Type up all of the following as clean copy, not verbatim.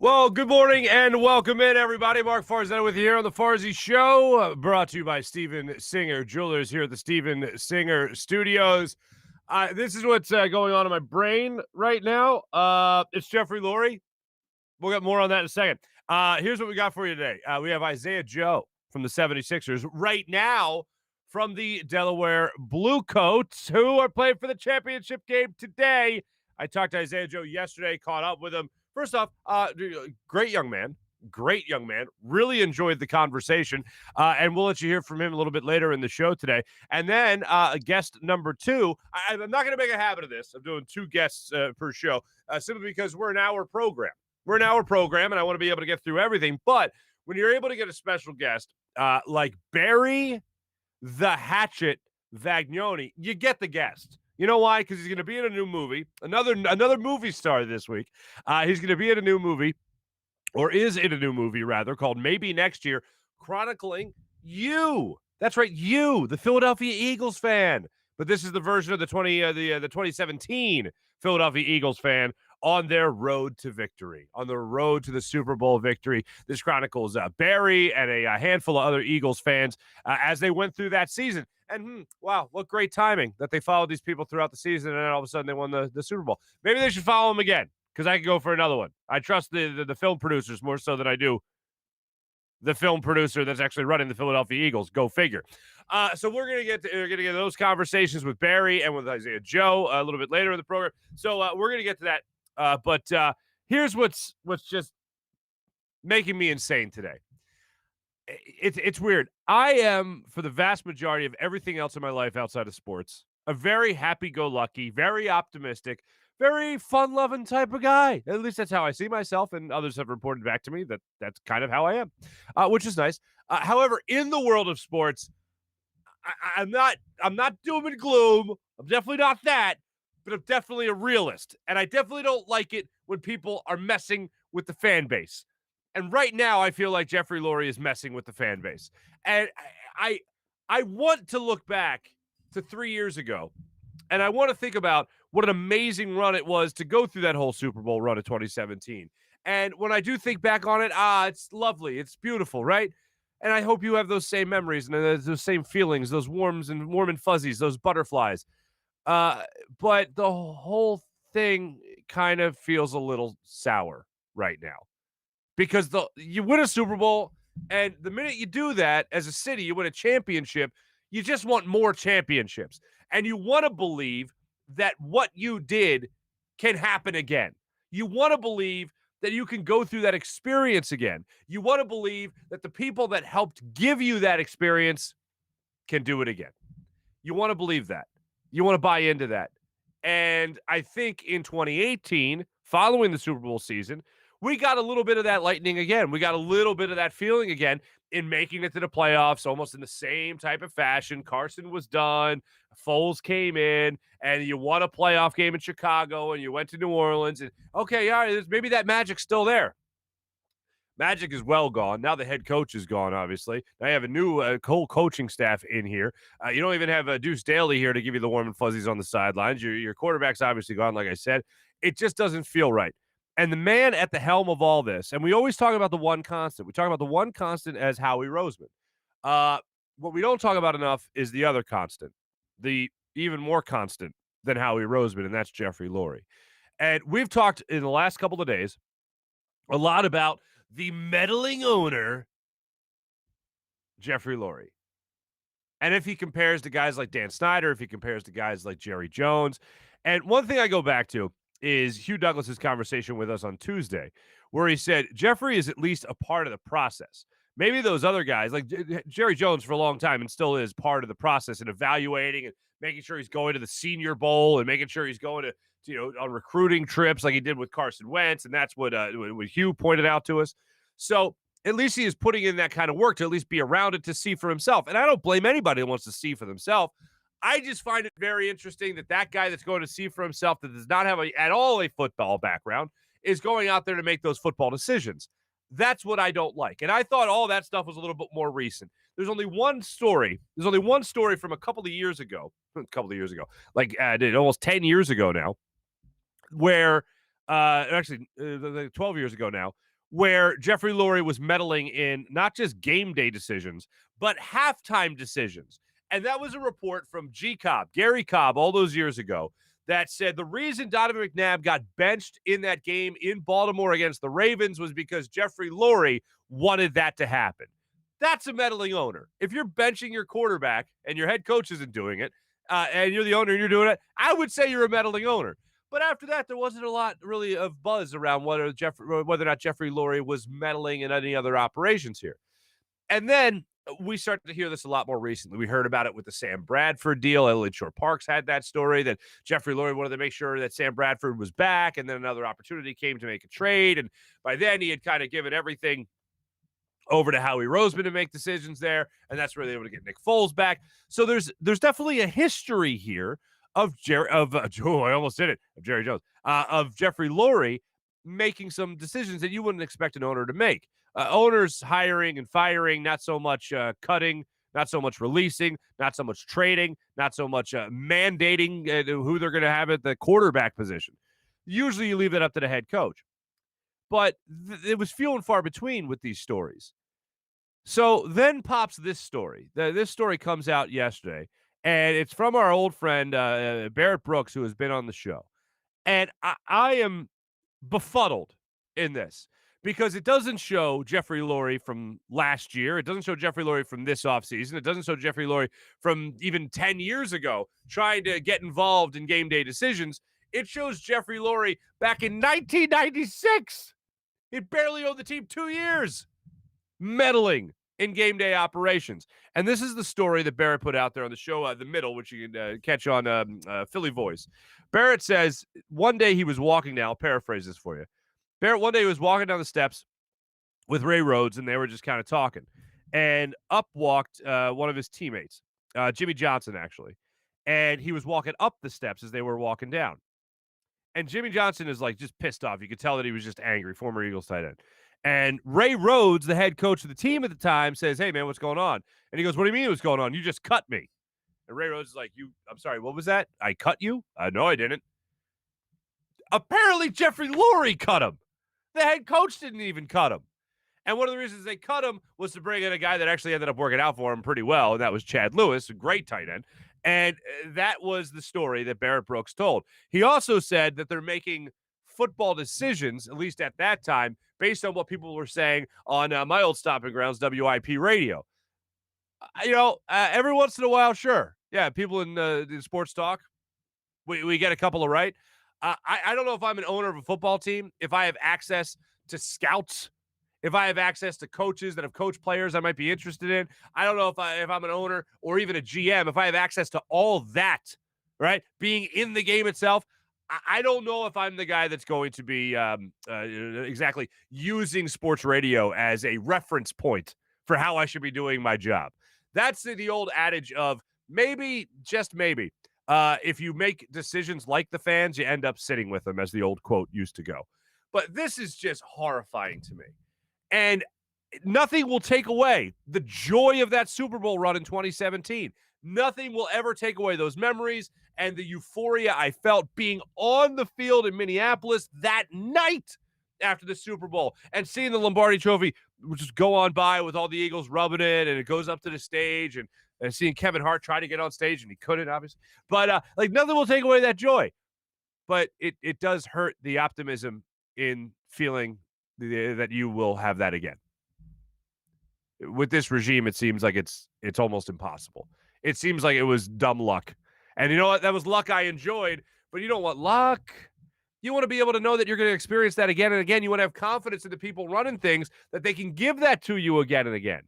Well, good morning and welcome in, everybody. Marc Farzetta with you here on the Farzy Show, brought to you by Steven Singer Jewelers here at the Steven Singer Studios. This is what's going on in my brain right now. It's Jeffrey Lurie. We'll get more on that in a second. Here's what we got for you today. We have Isaiah Joe from the 76ers right now from the Delaware Bluecoats, who are playing for the championship game today. I talked to Isaiah Joe yesterday, caught up with him. First off, great young man. Really enjoyed the conversation. And we'll let you hear from him a little bit later in the show today. And then guest number two, I'm not going to make a habit of this. I'm doing two guests per show, simply because we're an hour program. And I want to be able to get through everything. But when you're able to get a special guest like Barry the Hatchet Vagnoni, you get the guest. You know why? Because he's going to be in a new movie, another movie star this week. He's going to be in a new movie, or is in a new movie, rather, called Maybe Next Year, chronicling you. That's right, you, the Philadelphia Eagles fan. But this is the version of the 2017 Philadelphia Eagles fan on their road to victory, on the road to the Super Bowl victory. This chronicles Barry and a handful of other Eagles fans as they went through that season. And wow, what great timing that they followed these people throughout the season, and then all of a sudden they won the Super Bowl. Maybe they should follow them again, because I could go for another one. I trust the film producers more so than I do the film producer that's actually running the Philadelphia Eagles. Go figure. So we're gonna get those conversations with Barry and with Isaiah Joe a little bit later in the program. So we're gonna get to that. But here's what's just making me insane today. It's weird. I am, for the vast majority of everything else in my life outside of sports, a very happy-go-lucky, very optimistic, very fun-loving type of guy. At least that's how I see myself, and others have reported back to me that that's kind of how I am, which is nice. However, in the world of sports, I'm not doom and gloom. I'm definitely not that, but I'm definitely a realist, and I definitely don't like it when people are messing with the fan base. And right now, I feel like Jeffrey Lurie is messing with the fan base. And I want to look back to 3 years ago, and I want to think about what an amazing run it was to go through that whole Super Bowl run of 2017. And when I do think back on it, it's lovely. It's beautiful, right? And I hope you have those same memories and those same feelings, those warm and fuzzies, those butterflies. But the whole thing kind of feels a little sour right now. Because you win a Super Bowl, and the minute you do that, as a city, you win a championship, you just want more championships. And you want to believe that what you did can happen again. You want to believe that you can go through that experience again. You want to believe that the people that helped give you that experience can do it again. You want to believe that. You want to buy into that. And I think in 2018, following the Super Bowl season, we got a little bit of that lightning again. We got a little bit of that feeling again in making it to the playoffs, almost in the same type of fashion. Carson was done. Foles came in, and you won a playoff game in Chicago, and you went to New Orleans. And okay, all right, maybe that magic's still there. Magic is well gone. Now the head coach is gone, obviously. Now you have a new whole coaching staff in here. You don't even have Deuce Staley here to give you the warm and fuzzies on the sidelines. Your quarterback's obviously gone, like I said. It just doesn't feel right. And the man at the helm of all this, and we always talk about the one constant. We talk about the one constant as Howie Roseman. What we don't talk about enough is the other constant, the even more constant than Howie Roseman, and that's Jeffrey Lurie. And we've talked in the last couple of days a lot about the meddling owner, Jeffrey Lurie. And if he compares to guys like Dan Snyder, if he compares to guys like Jerry Jones. And one thing I go back to is Hugh Douglas's conversation with us on Tuesday, where he said Jeffrey is at least a part of the process. Maybe those other guys, like Jerry Jones for a long time and still is part of the process in evaluating and making sure he's going to the Senior Bowl and making sure he's going to, on recruiting trips like he did with Carson Wentz. And that's what Hugh pointed out to us. So at least he is putting in that kind of work to at least be around it to see for himself. And I don't blame anybody who wants to see for themselves. I just find it very interesting that guy that's going to see for himself that does not have at all a football background is going out there to make those football decisions. That's what I don't like. And I thought all that stuff was a little bit more recent. There's only one story. There's only one story from a couple of years ago, like almost 10 years ago now, where actually 12 years ago now, where Jeffrey Lurie was meddling in not just game day decisions, but halftime decisions. And that was a report from G Cobb, Gary Cobb, all those years ago, that said the reason Donovan McNabb got benched in that game in Baltimore against the Ravens was because Jeffrey Lurie wanted that to happen. That's a meddling owner. If you're benching your quarterback and your head coach isn't doing it, and you're the owner and you're doing it, I would say you're a meddling owner. But after that, there wasn't a lot really of buzz around whether or not Jeffrey Lurie was meddling in any other operations here. And then we started to hear this a lot more recently. We heard about it with the Sam Bradford deal. Elliott Shore Parks had that story that Jeffrey Lurie wanted to make sure that Sam Bradford was back, and then another opportunity came to make a trade. And by then, he had kind of given everything over to Howie Roseman to make decisions there, and that's where they were able to get Nick Foles back. So there's definitely a history here of Jerry Jones, of Jeffrey Lurie making some decisions that you wouldn't expect an owner to make. Owners hiring and firing, not so much cutting, not so much releasing, not so much trading, not so much mandating who they're going to have at the quarterback position. Usually you leave that up to the head coach. But it was few and far between with these stories. So then pops this story. This story comes out yesterday, and it's from our old friend Barrett Brooks, who has been on the show. And I am befuddled in this because it doesn't show Jeffrey Lurie from last year. It doesn't show Jeffrey Lurie from this offseason. It doesn't show Jeffrey Lurie from even 10 years ago trying to get involved in game day decisions. It shows Jeffrey Lurie back in 1996. He barely owned the team 2 years, meddling in game day operations. And this is the story that Barrett put out there on the show, The Middle, which you can catch on Philly Voice. Barrett says one day he was walking down, I'll paraphrase this for you. Barrett, one day he was walking down the steps with Ray Rhodes, and they were just kind of talking. And up walked one of his teammates, Jimmy Johnson, actually. And he was walking up the steps as they were walking down. And Jimmy Johnson is like just pissed off. You could tell that he was just angry, former Eagles tight end. And Ray Rhodes, the head coach of the team at the time, says, "Hey, man, what's going on?" And he goes, "What do you mean what's going on? You just cut me." And Ray Rhodes is like, I'm sorry, what was that? I cut you? No, I didn't. Apparently, Jeffrey Lurie cut him. The head coach didn't even cut him. And one of the reasons they cut him was to bring in a guy that actually ended up working out for him pretty well, and that was Chad Lewis, a great tight end. And that was the story that Barrett Brooks told. He also said that they're making football decisions, at least at that time, based on what people were saying on my old stomping grounds, WIP radio. Every once in a while, sure. Yeah, people in sports talk, we get a couple of right. I don't know if I'm an owner of a football team, if I have access to scouts, if I have access to coaches that have coached players I might be interested in. I don't know if I'm an owner or even a GM, if I have access to all that, right? Being in the game itself, I don't know if I'm the guy that's going to be exactly using sports radio as a reference point for how I should be doing my job. That's the old adage of maybe, just maybe, if you make decisions like the fans, you end up sitting with them, as the old quote used to go. But this is just horrifying to me. And nothing will take away the joy of that Super Bowl run in 2017. Nothing will ever take away those memories and the euphoria I felt being on the field in Minneapolis that night after the Super Bowl and seeing the Lombardi Trophy just go on by with all the Eagles rubbing it, and it goes up to the stage, and seeing Kevin Hart try to get on stage, and he couldn't, obviously. But nothing will take away that joy. But it does hurt the optimism in feeling that you will have that again. With this regime, it seems like it's almost impossible. It seems like it was dumb luck. And you know what? That was luck I enjoyed, but you don't want luck. You want to be able to know that you're going to experience that again and again. You want to have confidence in the people running things that they can give that to you again and again.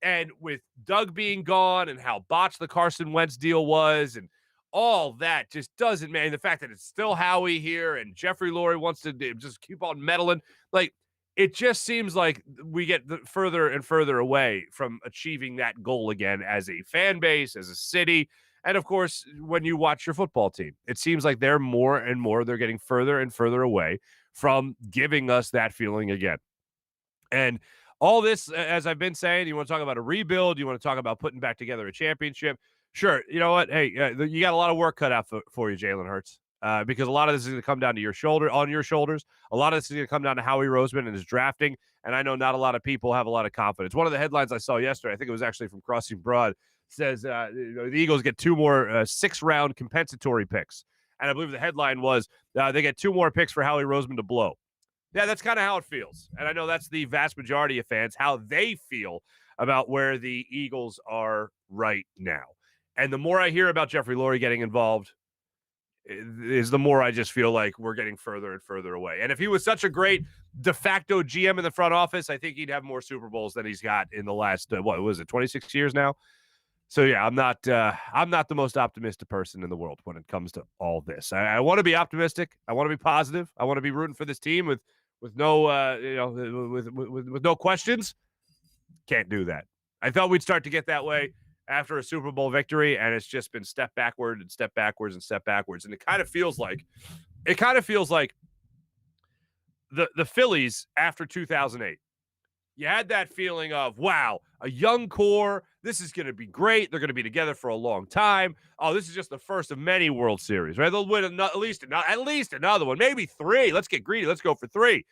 And with Doug being gone and how botched the Carson Wentz deal was and all that just doesn't, man. The fact that it's still Howie here and Jeffrey Lurie wants to just keep on meddling. Like, it just seems like we get further and further away from achieving that goal again as a fan base, as a city. And of course, when you watch your football team, it seems like they're more and more, they're getting further and further away from giving us that feeling again. And all this, as I've been saying, you want to talk about a rebuild, you want to talk about putting back together a championship. Sure. You know what? Hey, you got a lot of work cut out for you, Jalen Hurts. because a lot of this is going to come down to your shoulders. A lot of this is going to come down to Howie Roseman and his drafting. And I know not a lot of people have a lot of confidence. One of the headlines I saw yesterday, I think it was actually from Crossing Broad, says the Eagles get 2 more 6-round compensatory picks. And I believe the headline was they get 2 more picks for Howie Roseman to blow. Yeah, that's kind of how it feels. And I know that's the vast majority of fans, how they feel about where the Eagles are right now. And the more I hear about Jeffrey Lurie getting involved, is the more I just feel like we're getting further and further away. And if he was such a great de facto GM in the front office, I think he'd have more Super Bowls than he's got in the last, 26 years now? So yeah, I'm not the most optimistic person in the world when it comes to all this. I want to be optimistic. I want to be positive. I want to be rooting for this team with no with no questions. Can't do that. I thought we'd start to get that way after a Super Bowl victory, and it's just been step backward and step backwards and step backwards. And it kind of feels like the Phillies after 2008. You had that feeling of, wow, a young core. This is going to be great. They're going to be together for a long time. Oh, this is just the first of many World Series, right? They'll win at least another one, maybe 3. Let's get greedy. Let's go for 3.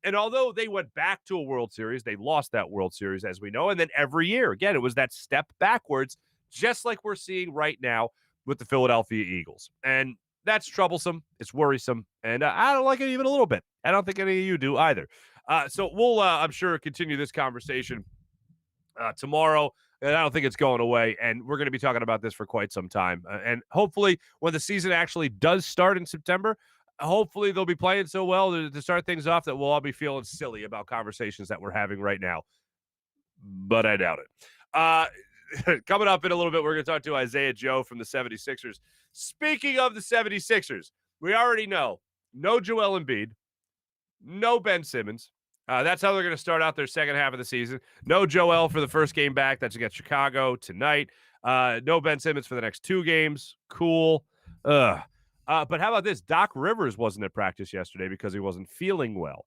And although they went back to a World Series, they lost that World Series, as we know. And then every year, again, it was that step backwards, just like we're seeing right now with the Philadelphia Eagles. And that's troublesome. It's worrisome. And I don't like it even a little bit. I don't think any of you do either. So we'll, I'm sure, continue this conversation tomorrow. And I don't think it's going away. And we're going to be talking about this for quite some time. And hopefully, when the season actually does start in September, hopefully they'll be playing so well to start things off that we'll all be feeling silly about conversations that we're having right now. But I doubt it. Coming up in a little bit, we're going to talk to Isaiah Joe from the 76ers. Speaking of the 76ers, we already know no Joel Embiid, no Ben Simmons. That's how they're going to start out their second half of the season. No Joel for the first game back. That's against Chicago tonight. No Ben Simmons for the next 2 games. Cool. But how about this? Doc Rivers wasn't at practice yesterday because he wasn't feeling well.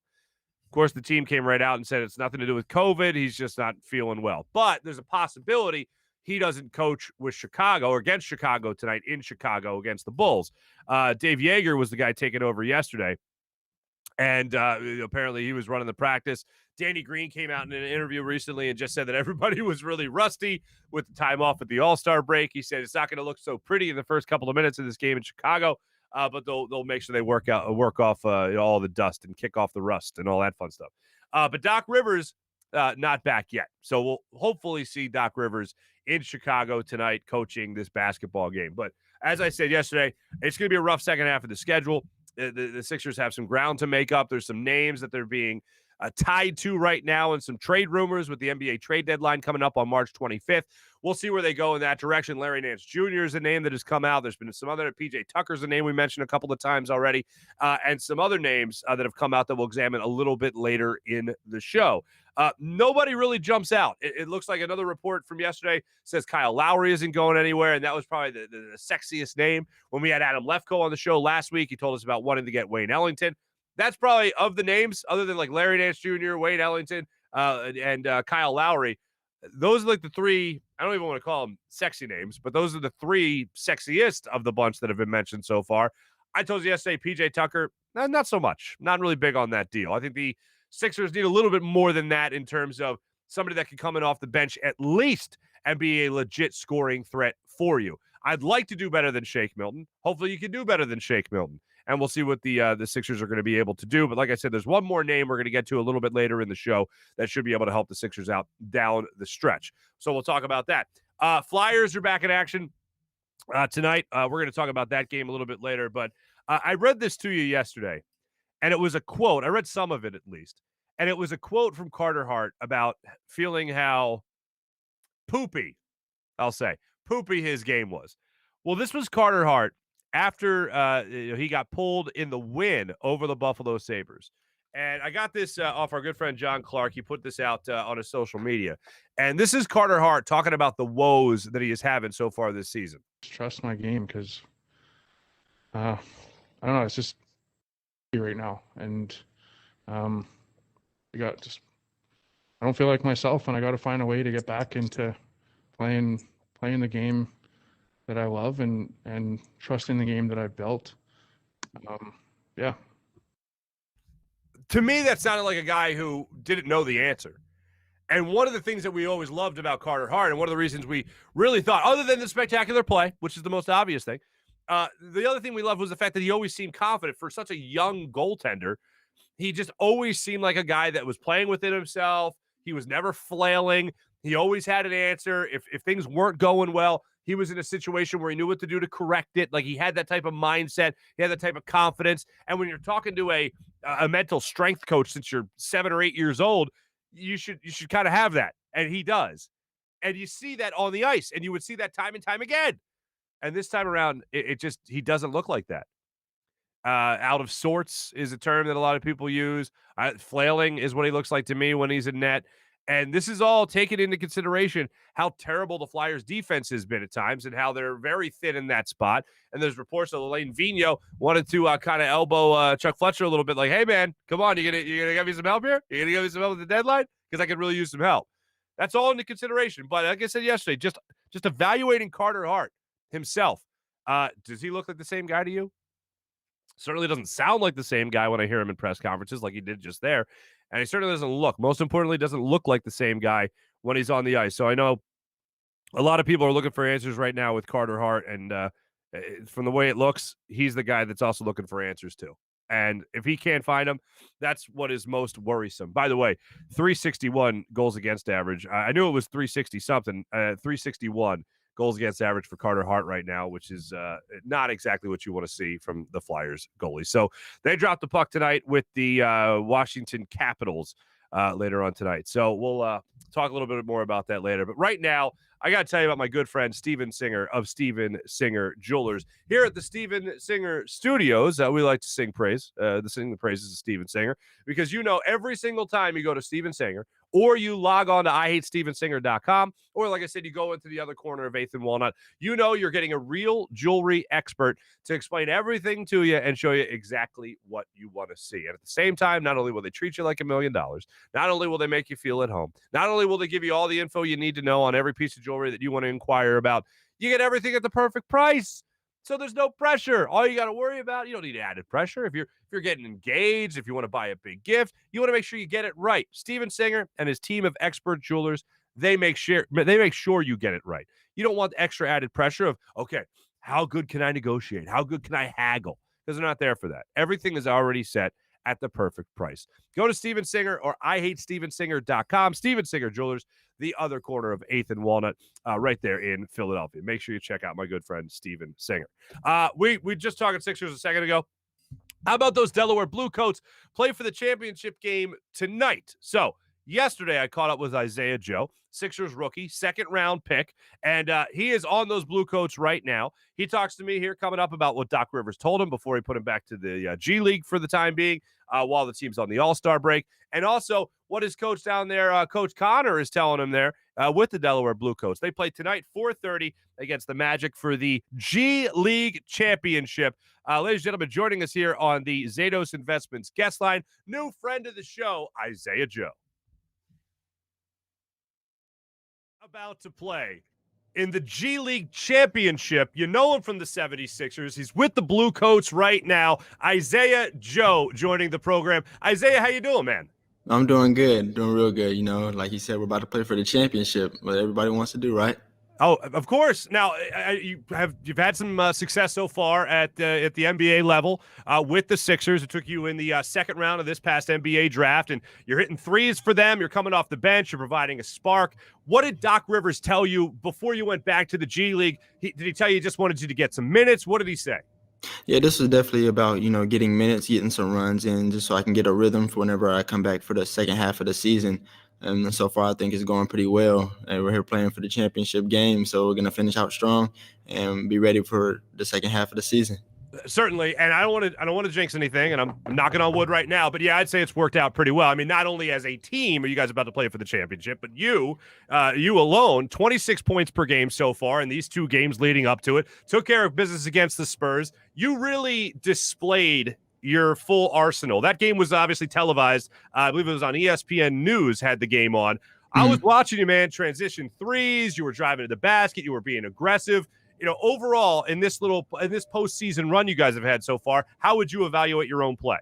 Of course, the team came right out and said it's nothing to do with COVID. He's just not feeling well. But there's a possibility he doesn't coach with Chicago or against Chicago tonight in Chicago against the Bulls. Dave Yeager was the guy taking over yesterday. And apparently he was running the practice. Danny Green came out in an interview recently and just said that everybody was really rusty with the time off at the All-Star break. He said it's not going to look so pretty in the first couple of minutes of this game in Chicago, but they'll make sure they work off all the dust and kick off the rust and all that fun stuff. But Doc Rivers not back yet, so we'll hopefully see Doc Rivers in Chicago tonight coaching this basketball game. But as I said yesterday, it's going to be a rough second half of the schedule. The Sixers have some ground to make up. There's some names that they're being tied to right now and some trade rumors with the NBA trade deadline coming up on March 25th. We'll see where they go in that direction. Larry Nance Jr. is a name that has come out. There's been some other, PJ Tucker's a name we mentioned a couple of times already, and some other names that have come out that we'll examine a little bit later in the show. Nobody really jumps out. It looks like another report from yesterday says Kyle Lowry isn't going anywhere, and that was probably the sexiest name. When we had Adam Lefkoe on the show last week, he told us about wanting to get Wayne Ellington. That's probably, of the names, other than like Larry Nance Jr., Wayne Ellington, and Kyle Lowry, those are like the 3, I don't even want to call them sexy names, but those are the 3 sexiest of the bunch that have been mentioned so far. I told you yesterday, PJ Tucker, not so much. Not really big on that deal. I think the Sixers need a little bit more than that in terms of somebody that can come in off the bench at least and be a legit scoring threat for you. I'd like to do better than Shake Milton. Hopefully you can do better than Shake Milton. And we'll see what the Sixers are going to be able to do. But like I said, there's one more name we're going to get to a little bit later in the show that should be able to help the Sixers out down the stretch. So we'll talk about that. Flyers are back in action tonight. We're going to talk about that game a little bit later. But I read this to you yesterday, and it was a quote. I read some of it at least. And it was a quote from Carter Hart about feeling how poopy, I'll say, poopy his game was. Well, this was Carter Hart after he got pulled in the win over the Buffalo Sabres. And I got this off our good friend John Clark. He put this out on his social media. And this is Carter Hart talking about the woes that he is having so far this season. Trust my game because, I don't know, it's just right now. And I don't feel like myself, and I got to find a way to get back into playing the game that I love and trusting the game that I've built. Yeah. To me, that sounded like a guy who didn't know the answer. And one of the things that we always loved about Carter Hart, and one of the reasons we really thought, other than the spectacular play, which is the most obvious thing, the other thing we loved was the fact that he always seemed confident for such a young goaltender. He just always seemed like a guy that was playing within himself. He was never flailing. He always had an answer. If things weren't going well, he was in a situation where he knew what to do to correct it. Like, he had that type of mindset. He had that type of confidence. And when you're talking to a mental strength coach since you're 7 or 8 years old, you should kind of have that. And he does. And you see that on the ice, and you would see that time and time again. And this time around, he doesn't look like that. Out of sorts is a term that a lot of people use. Flailing is what he looks like to me when he's in net. And this is all taken into consideration how terrible the Flyers defense has been at times and how they're very thin in that spot. And there's reports that Elaine Vigneault wanted to kind of elbow Chuck Fletcher a little bit, like, hey, man, come on, you gonna give me some help here? You gonna give me some help at the deadline? Because I could really use some help. That's all into consideration. But like I said yesterday, just evaluating Carter Hart himself. Does he look like the same guy to you? Certainly doesn't sound like the same guy when I hear him in press conferences like he did just there. And he certainly doesn't look, most importantly, doesn't look like the same guy when he's on the ice. So I know a lot of people are looking for answers right now with Carter Hart. And from the way it looks, he's the guy that's also looking for answers too. And if he can't find them, that's what is most worrisome. By the way, 361 goals against average. I knew it was 360 something, 361 goals against average for Carter Hart right now, which is not exactly what you want to see from the Flyers goalie. So they dropped the puck tonight with the Washington Capitals later on tonight. So we'll talk a little bit more about that later. But right now, I got to tell you about my good friend, Steven Singer of Steven Singer Jewelers. Here at the Steven Singer Studios, we like to sing praise, the praises of Steven Singer, because every single time you go to Steven Singer, or you log on to IHateStevenSinger.com, or like I said, you go into the other corner of 8th and Walnut, you're getting a real jewelry expert to explain everything to you and show you exactly what you want to see. And at the same time, not only will they treat you like $1 million, not only will they make you feel at home, not only will they give you all the info you need to know on every piece of jewelry that you want to inquire about, you get everything at the perfect price. So there's no pressure. All you got to worry about, you don't need added pressure. If you're getting engaged, if you want to buy a big gift, you want to make sure you get it right. Steven Singer and his team of expert jewelers, they make sure you get it right. You don't want extra added pressure of, okay, how good can I negotiate? How good can I haggle? Because they're not there for that. Everything is already set at the perfect price. Go to Steven Singer or IHateStevenSinger.com. Steven Singer Jewelers, the other corner of 8th and Walnut, right there in Philadelphia. Make sure you check out my good friend, Steven Singer. We just talking Sixers a second ago. How about those Delaware Blue Coats play for the championship game tonight? So yesterday I caught up with Isaiah Joe, Sixers rookie, second-round pick, and he is on those Blue Coats right now. He talks to me here coming up about what Doc Rivers told him before he put him back to the G League for the time being while the team's on the All-Star break, and also what his coach down there, Coach Connor, is telling him there with the Delaware Blue Coats. They play tonight, 4:30, against the Magic for the G League Championship. Ladies and gentlemen, joining us here on the Zatos Investments guest line, new friend of the show, Isaiah Joe. About to play in the G League Championship. You know him from the 76ers. He's with the Blue Coats right now. Isaiah Joe joining the program. Isaiah, how you doing, man? I'm doing good, doing real good. Like you said, we're about to play for the championship, what everybody wants to do, right? Oh, of course. Now, you've had some success so far at the NBA level with the Sixers. It took you in the second round of this past NBA draft, and you're hitting threes for them. You're coming off the bench. You're providing a spark. What did Doc Rivers tell you before you went back to the G League? Did he tell you he just wanted you to get some minutes? What did he say? Yeah, this was definitely about, getting minutes, getting some runs in, just so I can get a rhythm for whenever I come back for the second half of the season. And so far, I think it's going pretty well. And we're here playing for the championship game, so we're going to finish out strong and be ready for the second half of the season. Certainly, and I don't want to jinx anything, and I'm knocking on wood right now, but yeah, I'd say it's worked out pretty well. I mean, not only as a team are you guys about to play for the championship, but you alone, 26 points per game so far in these two games leading up to it, took care of business against the Spurs. You really displayed your full arsenal. That game was obviously televised. I believe it was on ESPN News, had the game on. I was watching you, man, transition threes. You were driving to the basket. You were being aggressive. overall in this postseason run you guys have had so far, how would you evaluate your own play?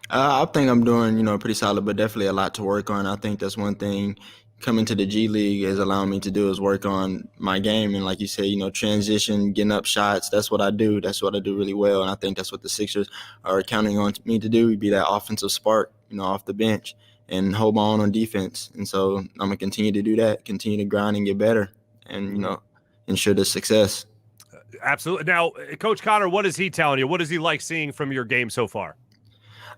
I think I'm doing, pretty solid, but definitely a lot to work on. I think that's one thing coming to the G League is allowing me to do is work on my game. And like you said, transition, getting up shots. That's what I do. That's what I do really well. And I think that's what the Sixers are counting on me to do, be that offensive spark, off the bench and hold my own on defense. And so I'm going to continue to do that, continue to grind and get better and, ensure the success. Absolutely. Now, Coach Connor, what is he telling you? What does he like seeing from your game so far?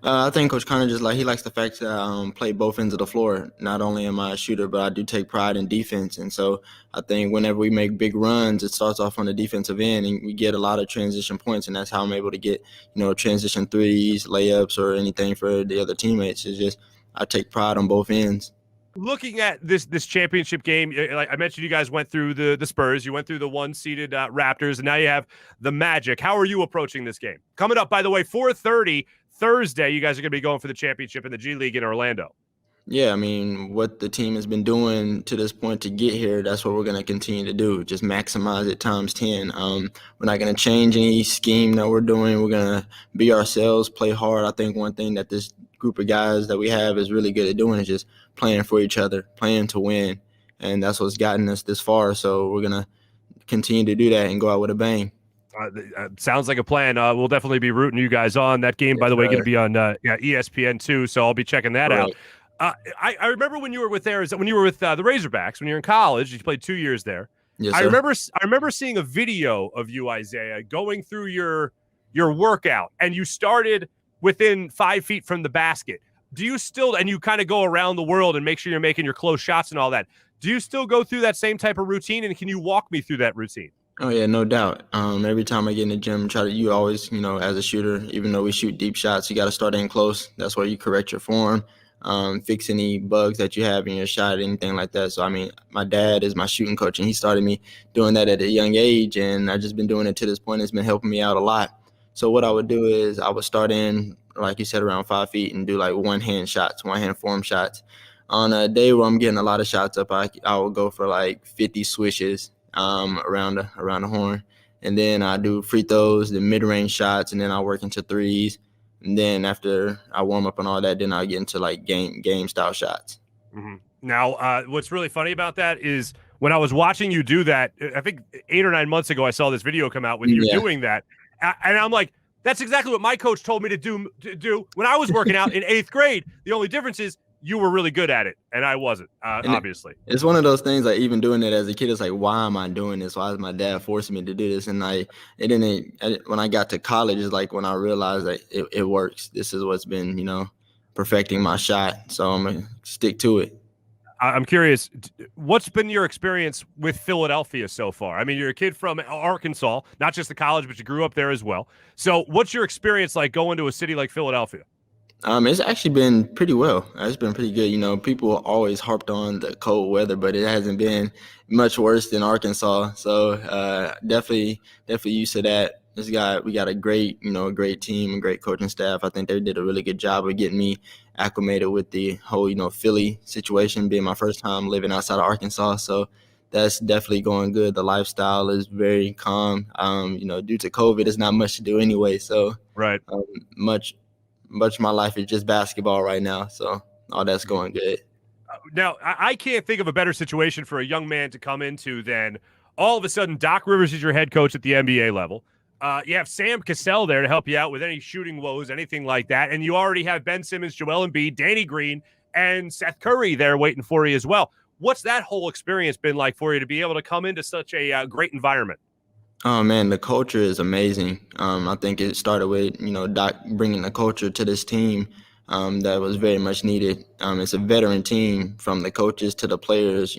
I think Coach Connor he likes the fact that I play both ends of the floor. Not only am I a shooter, but I do take pride in defense. And so I think whenever we make big runs, it starts off on the defensive end, and we get a lot of transition points, and that's how I'm able to get, transition threes, layups, or anything for the other teammates. It's just I take pride on both ends. Looking at this championship game, like I mentioned, you guys went through the Spurs, you went through the one-seeded Raptors, and now you have the Magic. How are you approaching this game? Coming up, by the way, 4:30 Thursday, you guys are going to be going for the championship in the G League in Orlando. Yeah, what the team has been doing to this point to get here, that's what we're going to continue to do. Just maximize it times 10. We're not going to change any scheme that we're doing. We're going to be ourselves, play hard. I think one thing that this group of guys that we have is really good at doing is just playing for each other, playing to win. And that's what's gotten us this far. So we're going to continue to do that and go out with a bang. Sounds like a plan. We'll definitely be rooting you guys on. That game, by the way, going to be on ESPN too, so I'll be checking that out. I remember when you were with the Razorbacks when you were in college. You played 2 years there. Yes, I sir. remember seeing a video of you, Isaiah, going through your workout, and you started within 5 feet from the basket. Do you still, and you kind of go around the world and make sure you're making your close shots and all that? Do you still go through that same type of routine? And can you walk me through that routine? Oh, yeah, no doubt. Every time I get in the gym, you always, as a shooter, even though we shoot deep shots, you got to start in close. That's where you correct your form, fix any bugs that you have in your shot, anything like that. So, my dad is my shooting coach, and he started me doing that at a young age, and I've just been doing it to this point. It's been helping me out a lot. So what I would do is I would start in, like you said, around 5 feet and do like one-hand form shots. On a day where I'm getting a lot of shots up, I would go for like 50 swishes around the horn, and then I do free throws, the mid-range shots, and then I work into threes, and then after I warm up and all that, then I'll get into like game style shots. Mm-hmm. Now, what's really funny about that is when I was watching you do that, I think 8 or 9 months ago, I saw this video come out with you doing that, and I'm like, that's exactly what my coach told me to do when I was working out in 8th grade. The only difference is you were really good at it, and I wasn't, obviously. It's one of those things, like, even doing it as a kid, it's like, why am I doing this? Why is my dad forcing me to do this? And when I got to college, it's like when I realized that it works. This is what's been, perfecting my shot. So I'm going to stick to it. I'm curious, what's been your experience with Philadelphia so far? You're a kid from Arkansas, not just the college, but you grew up there as well. So what's your experience like going to a city like Philadelphia? It's actually been pretty well. It's been pretty good. People always harped on the cold weather, but it hasn't been much worse than Arkansas. So definitely used to that. We got a great team and great coaching staff. I think they did a really good job of getting me acclimated with the whole, Philly situation, being my first time living outside of Arkansas. So that's definitely going good. The lifestyle is very calm. Due to COVID, it's not much to do anyway. So right. Much of my life is just basketball right now, so all that's going good. Now, I can't think of a better situation for a young man to come into than all of a sudden Doc Rivers is your head coach at the NBA level. You have Sam Cassell there to help you out with any shooting woes, anything like that, and you already have Ben Simmons, Joel Embiid, Danny Green, and Seth Curry there waiting for you as well. What's that whole experience been like for you to be able to come into such a great environment? Oh, man, the culture is amazing. I think it started with, Doc bringing the culture to this team that was very much needed. It's a veteran team from the coaches to the players.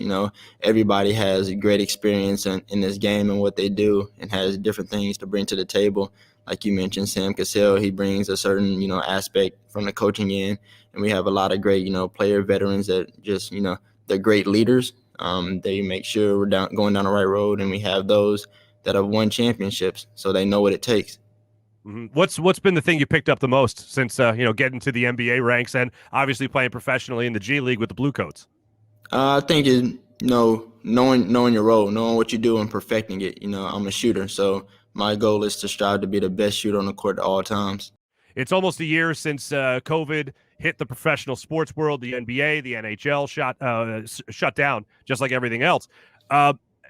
Everybody has a great experience in this game and what they do and has different things to bring to the table. Like you mentioned, Sam Cassell, he brings a certain, aspect from the coaching end. And we have a lot of great, player veterans that just, they're great leaders. They make sure we're going down the right road, and we have those that have won championships, so they know what it takes. Mm-hmm. What's been the thing you picked up the most since getting to the NBA ranks and obviously playing professionally in the G League with the Blue Coats? I think knowing your role, knowing what you do and perfecting it. I'm a shooter, so my goal is to strive to be the best shooter on the court at all times. It's almost a year since COVID hit the professional sports world. The NBA, the NHL shut down, just like everything else.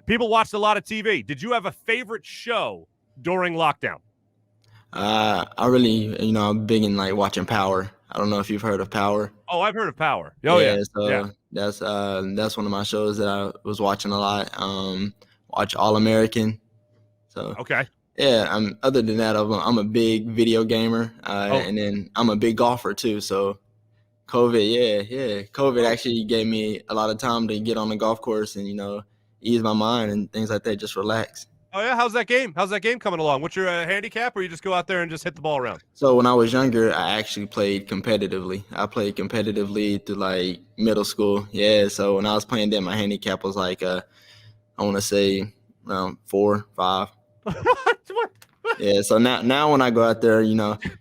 People watched a lot of TV. Did you have a favorite show during lockdown? I really, I'm big in like watching Power. I don't know if you've heard of Power. Oh, I've heard of Power. Oh yeah. So that's one of my shows that I was watching a lot. Watch All American. So okay. Yeah, other than that, I'm a big video gamer, and then I'm a big golfer too. So COVID actually gave me a lot of time to get on the golf course and ease my mind and things like that, just relax. Oh yeah, how's that game? How's that game coming along? What's your handicap, or you just go out there and just hit the ball around? So when I was younger, I actually played competitively. I played competitively through like middle school. Yeah, so when I was playing that, my handicap was like I want to say around 4, 5. Yeah, so now when I go out there,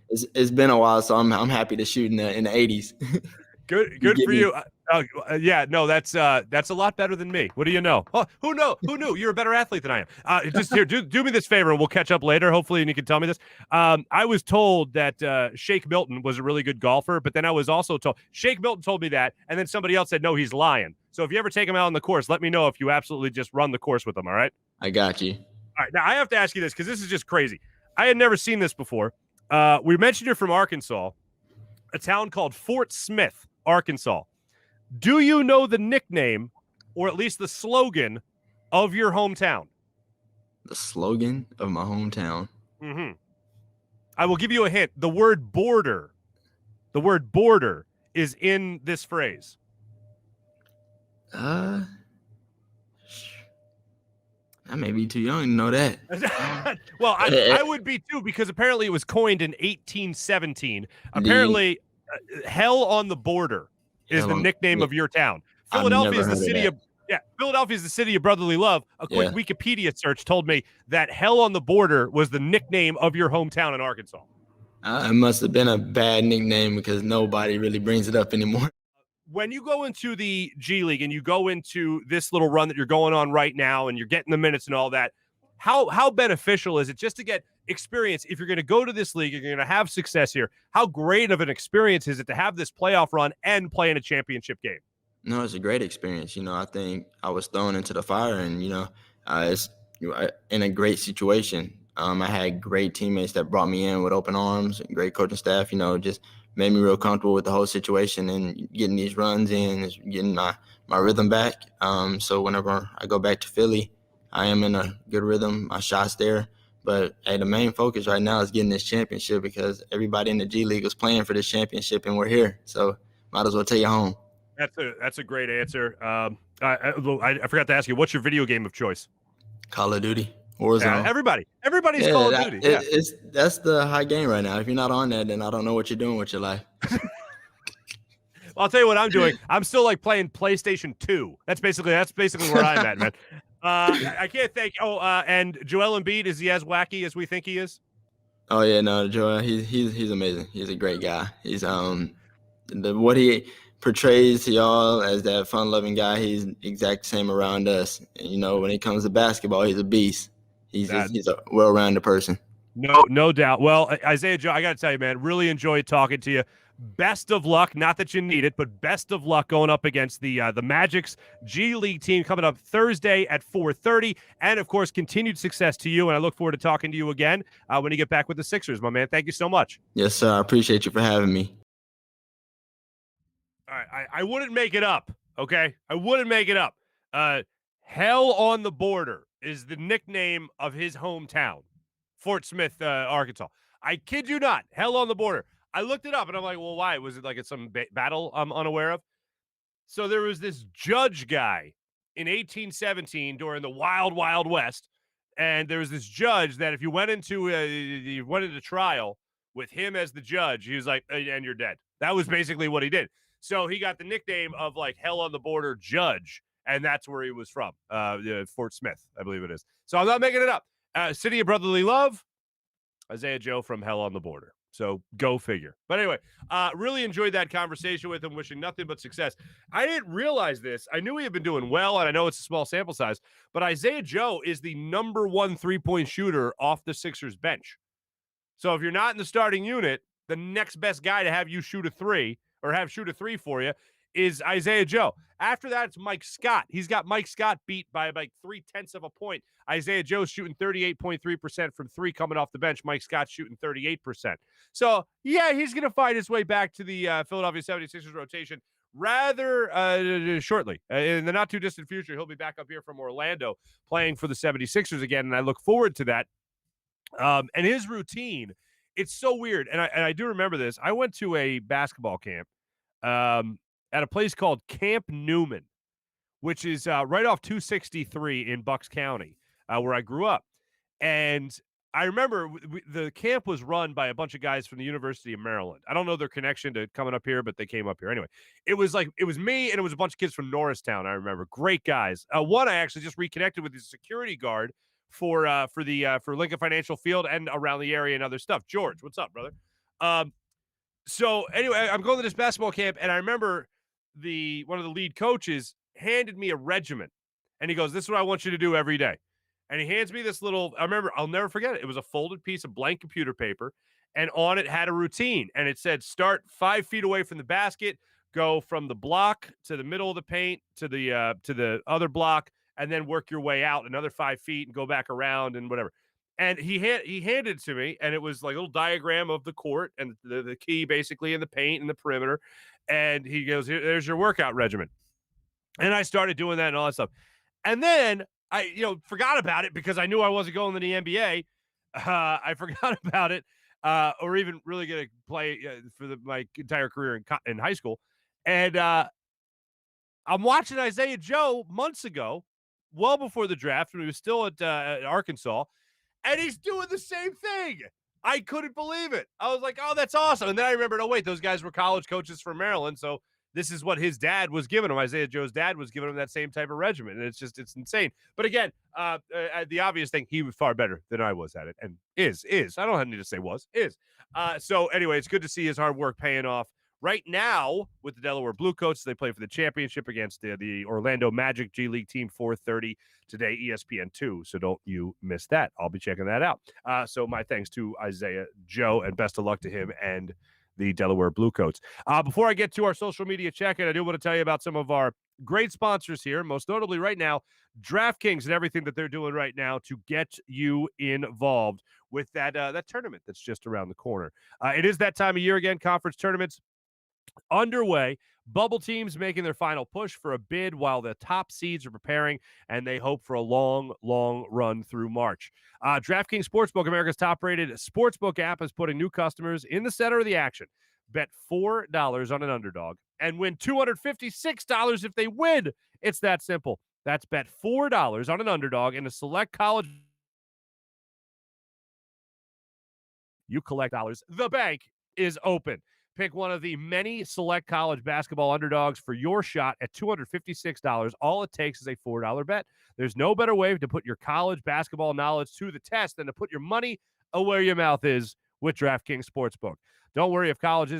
it's been a while, so I'm happy to shoot in the 80s. Good for you. Yeah, no, that's a lot better than me. What do you know? Oh, who knew? You're a better athlete than I am. Just here, do me this favor, and we'll catch up later, hopefully, and you can tell me this. I was told that Shake Milton was a really good golfer, but then I was also told Shake Milton told me that, and then somebody else said no, he's lying. So if you ever take him out on the course, let me know if you absolutely just run the course with him. All right? I got you. All right, now I have to ask you this because this is just crazy. I had never seen this before. We mentioned you're from Arkansas, a town called Fort Smith, Arkansas. Do you know the nickname, or at least the slogan, of your hometown? The slogan of my hometown? Mm-hmm. I will give you a hint. The word border is in this phrase. I may be too young to know that. Well, I would be too, because apparently it was coined in 1817. Apparently, hell on the border is the nickname of your town. Philadelphia is the city of Philadelphia is the city of brotherly love. A quick Wikipedia search told me that hell on the border was the nickname of your hometown in Arkansas. It must have been a bad nickname because nobody really brings it up anymore. When you go into the G League and you go into this little run that you're going on right now and you're getting the minutes and all that, how beneficial is it just to get experience? If you're going to go to this league, you're going to have success here. How great of an experience is it to have this playoff run and play in a championship game? No, it's a great experience. I think I was thrown into the fire and, it's in a great situation. I had great teammates that brought me in with open arms, great coaching staff, just made me real comfortable with the whole situation and getting these runs in, getting my rhythm back. So whenever I go back to Philly, I am in a good rhythm. My shot's there. But the main focus right now is getting this championship because everybody in the G League was playing for this championship and we're here. So might as well take it home. That's a great answer. I forgot to ask you, what's your video game of choice? Call of Duty. Warzone. Yeah, everybody's Call of Duty. That's the high game right now. If you're not on that, then I don't know what you're doing with your life. Well, I'll tell you what I'm doing. I'm still like playing PlayStation 2. That's basically where I'm at, man. I can't thank. And Joel Embiid, is he as wacky as we think he is? Oh yeah, no, Joel, he's amazing. He's a great guy. He's what he portrays to y'all as that fun-loving guy. He's exact same around us. And, when it comes to basketball, he's a beast. He's a well-rounded person. No doubt. Well, Isaiah Joe, I got to tell you, man, really enjoyed talking to you. Best of luck. Not that you need it, but best of luck going up against the Magic's G League team coming up Thursday at 4:30. And, of course, continued success to you. And I look forward to talking to you again when you get back with the Sixers, my man. Thank you so much. Yes, sir. I appreciate you for having me. All right. I wouldn't make it up, okay? I wouldn't make it up. Hell on the border is the nickname of his hometown, Fort Smith, Arkansas. I kid you not. Hell on the border. I looked it up, and I'm like, well, why? Was it like it's some battle I'm unaware of? So there was this judge guy in 1817 during the Wild Wild West, and there was this judge that if you went into trial with him as the judge, he was like, and you're dead. That was basically what he did. So he got the nickname of like Hell on the Border Judge, and that's where he was from, Fort Smith, I believe it is. So I'm not making it up. City of Brotherly Love, Isaiah Joe from Hell on the Border. So go figure. But anyway, really enjoyed that conversation with him, wishing nothing but success. I didn't realize this. I knew he had been doing well, and I know it's a small sample size, but Isaiah Joe is the number 1 3-point shooter off the Sixers bench. So if you're not in the starting unit, the next best guy to have you shoot a three or have shoot a three for you is Isaiah Joe. After that, it's Mike Scott. He's got Mike Scott beat by like 0.3 of a point. Isaiah Joe's shooting 38.3% from three coming off the bench. Mike Scott's shooting 38%. So, yeah, he's going to find his way back to the Philadelphia 76ers rotation rather shortly. In the not-too-distant future, he'll be back up here from Orlando playing for the 76ers again, and I look forward to that. And his routine, it's so weird. And I do remember this. I went to a basketball camp at a place called Camp Newman, which is right off 263 in Bucks County, where I grew up. And I remember the camp was run by a bunch of guys from the University of Maryland. I don't know their connection to coming up here, but they came up here. Anyway, it was me and it was a bunch of kids from Norristown, I remember. Great guys. One I actually just reconnected with, his security guard for Lincoln Financial Field and around the area and other stuff. George, what's up, brother? So anyway, I'm going to this basketball camp, and I remember one of the lead coaches handed me a regimen, and he goes, "This is what I want you to do every day." And he hands me this little, I'll never forget it. It was a folded piece of blank computer paper, and on it had a routine, and it said, start 5 feet away from the basket, go from the block to the middle of the paint to the other block, and then work your way out another 5 feet and go back around and whatever. And he handed it to me, and it was like a little diagram of the court and the key basically in the paint and the perimeter. And he goes, there's your workout regimen. And I started doing that and all that stuff. And then I forgot about it because I knew I wasn't going to the NBA. I forgot about it or even really going to play for my entire career in high school. And I'm watching Isaiah Joe months ago, well before the draft when he was still at Arkansas, and he's doing the same thing. I couldn't believe it. I was like, oh, that's awesome. And then I remembered, oh, wait, those guys were college coaches from Maryland, so this is what his dad was giving him. Isaiah Joe's dad was giving him that same type of regimen, and it's insane. But again, the obvious thing, he was far better than I was at it, and is. I don't need to say was, is. So anyway, it's good to see his hard work paying off. Right now, with the Delaware Bluecoats, they play for the championship against the Orlando Magic G League team, 4:30 today, ESPN2. So don't you miss that. I'll be checking that out. So my thanks to Isaiah Joe, and best of luck to him and the Delaware Bluecoats. Before I get to our social media check-in, I do want to tell you about some of our great sponsors here, most notably right now, DraftKings and everything that they're doing right now to get you involved with that tournament that's just around the corner. It is that time of year again, conference tournaments underway. Bubble teams making their final push for a bid while the top seeds are preparing, and they hope for a long, long run through March. DraftKings Sportsbook, America's top-rated sportsbook app, is putting new customers in the center of the action. Bet $4 on an underdog and win $256 if they win. It's that simple. That's bet $4 on an underdog in a select college. You collect dollars. The bank is open. Pick one of the many select college basketball underdogs for your shot at $256. All it takes is a $4 bet. There's no better way to put your college basketball knowledge to the test than to put your money where your mouth is with DraftKings Sportsbook. Don't worry if college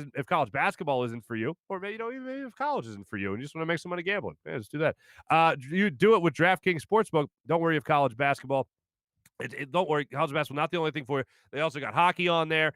basketball isn't for you, or maybe if college isn't for you and you just want to make some money gambling. Yeah, just do that. You do it with DraftKings Sportsbook. Don't worry if college basketball. Don't worry, college basketball not the only thing for you. They also got hockey on there.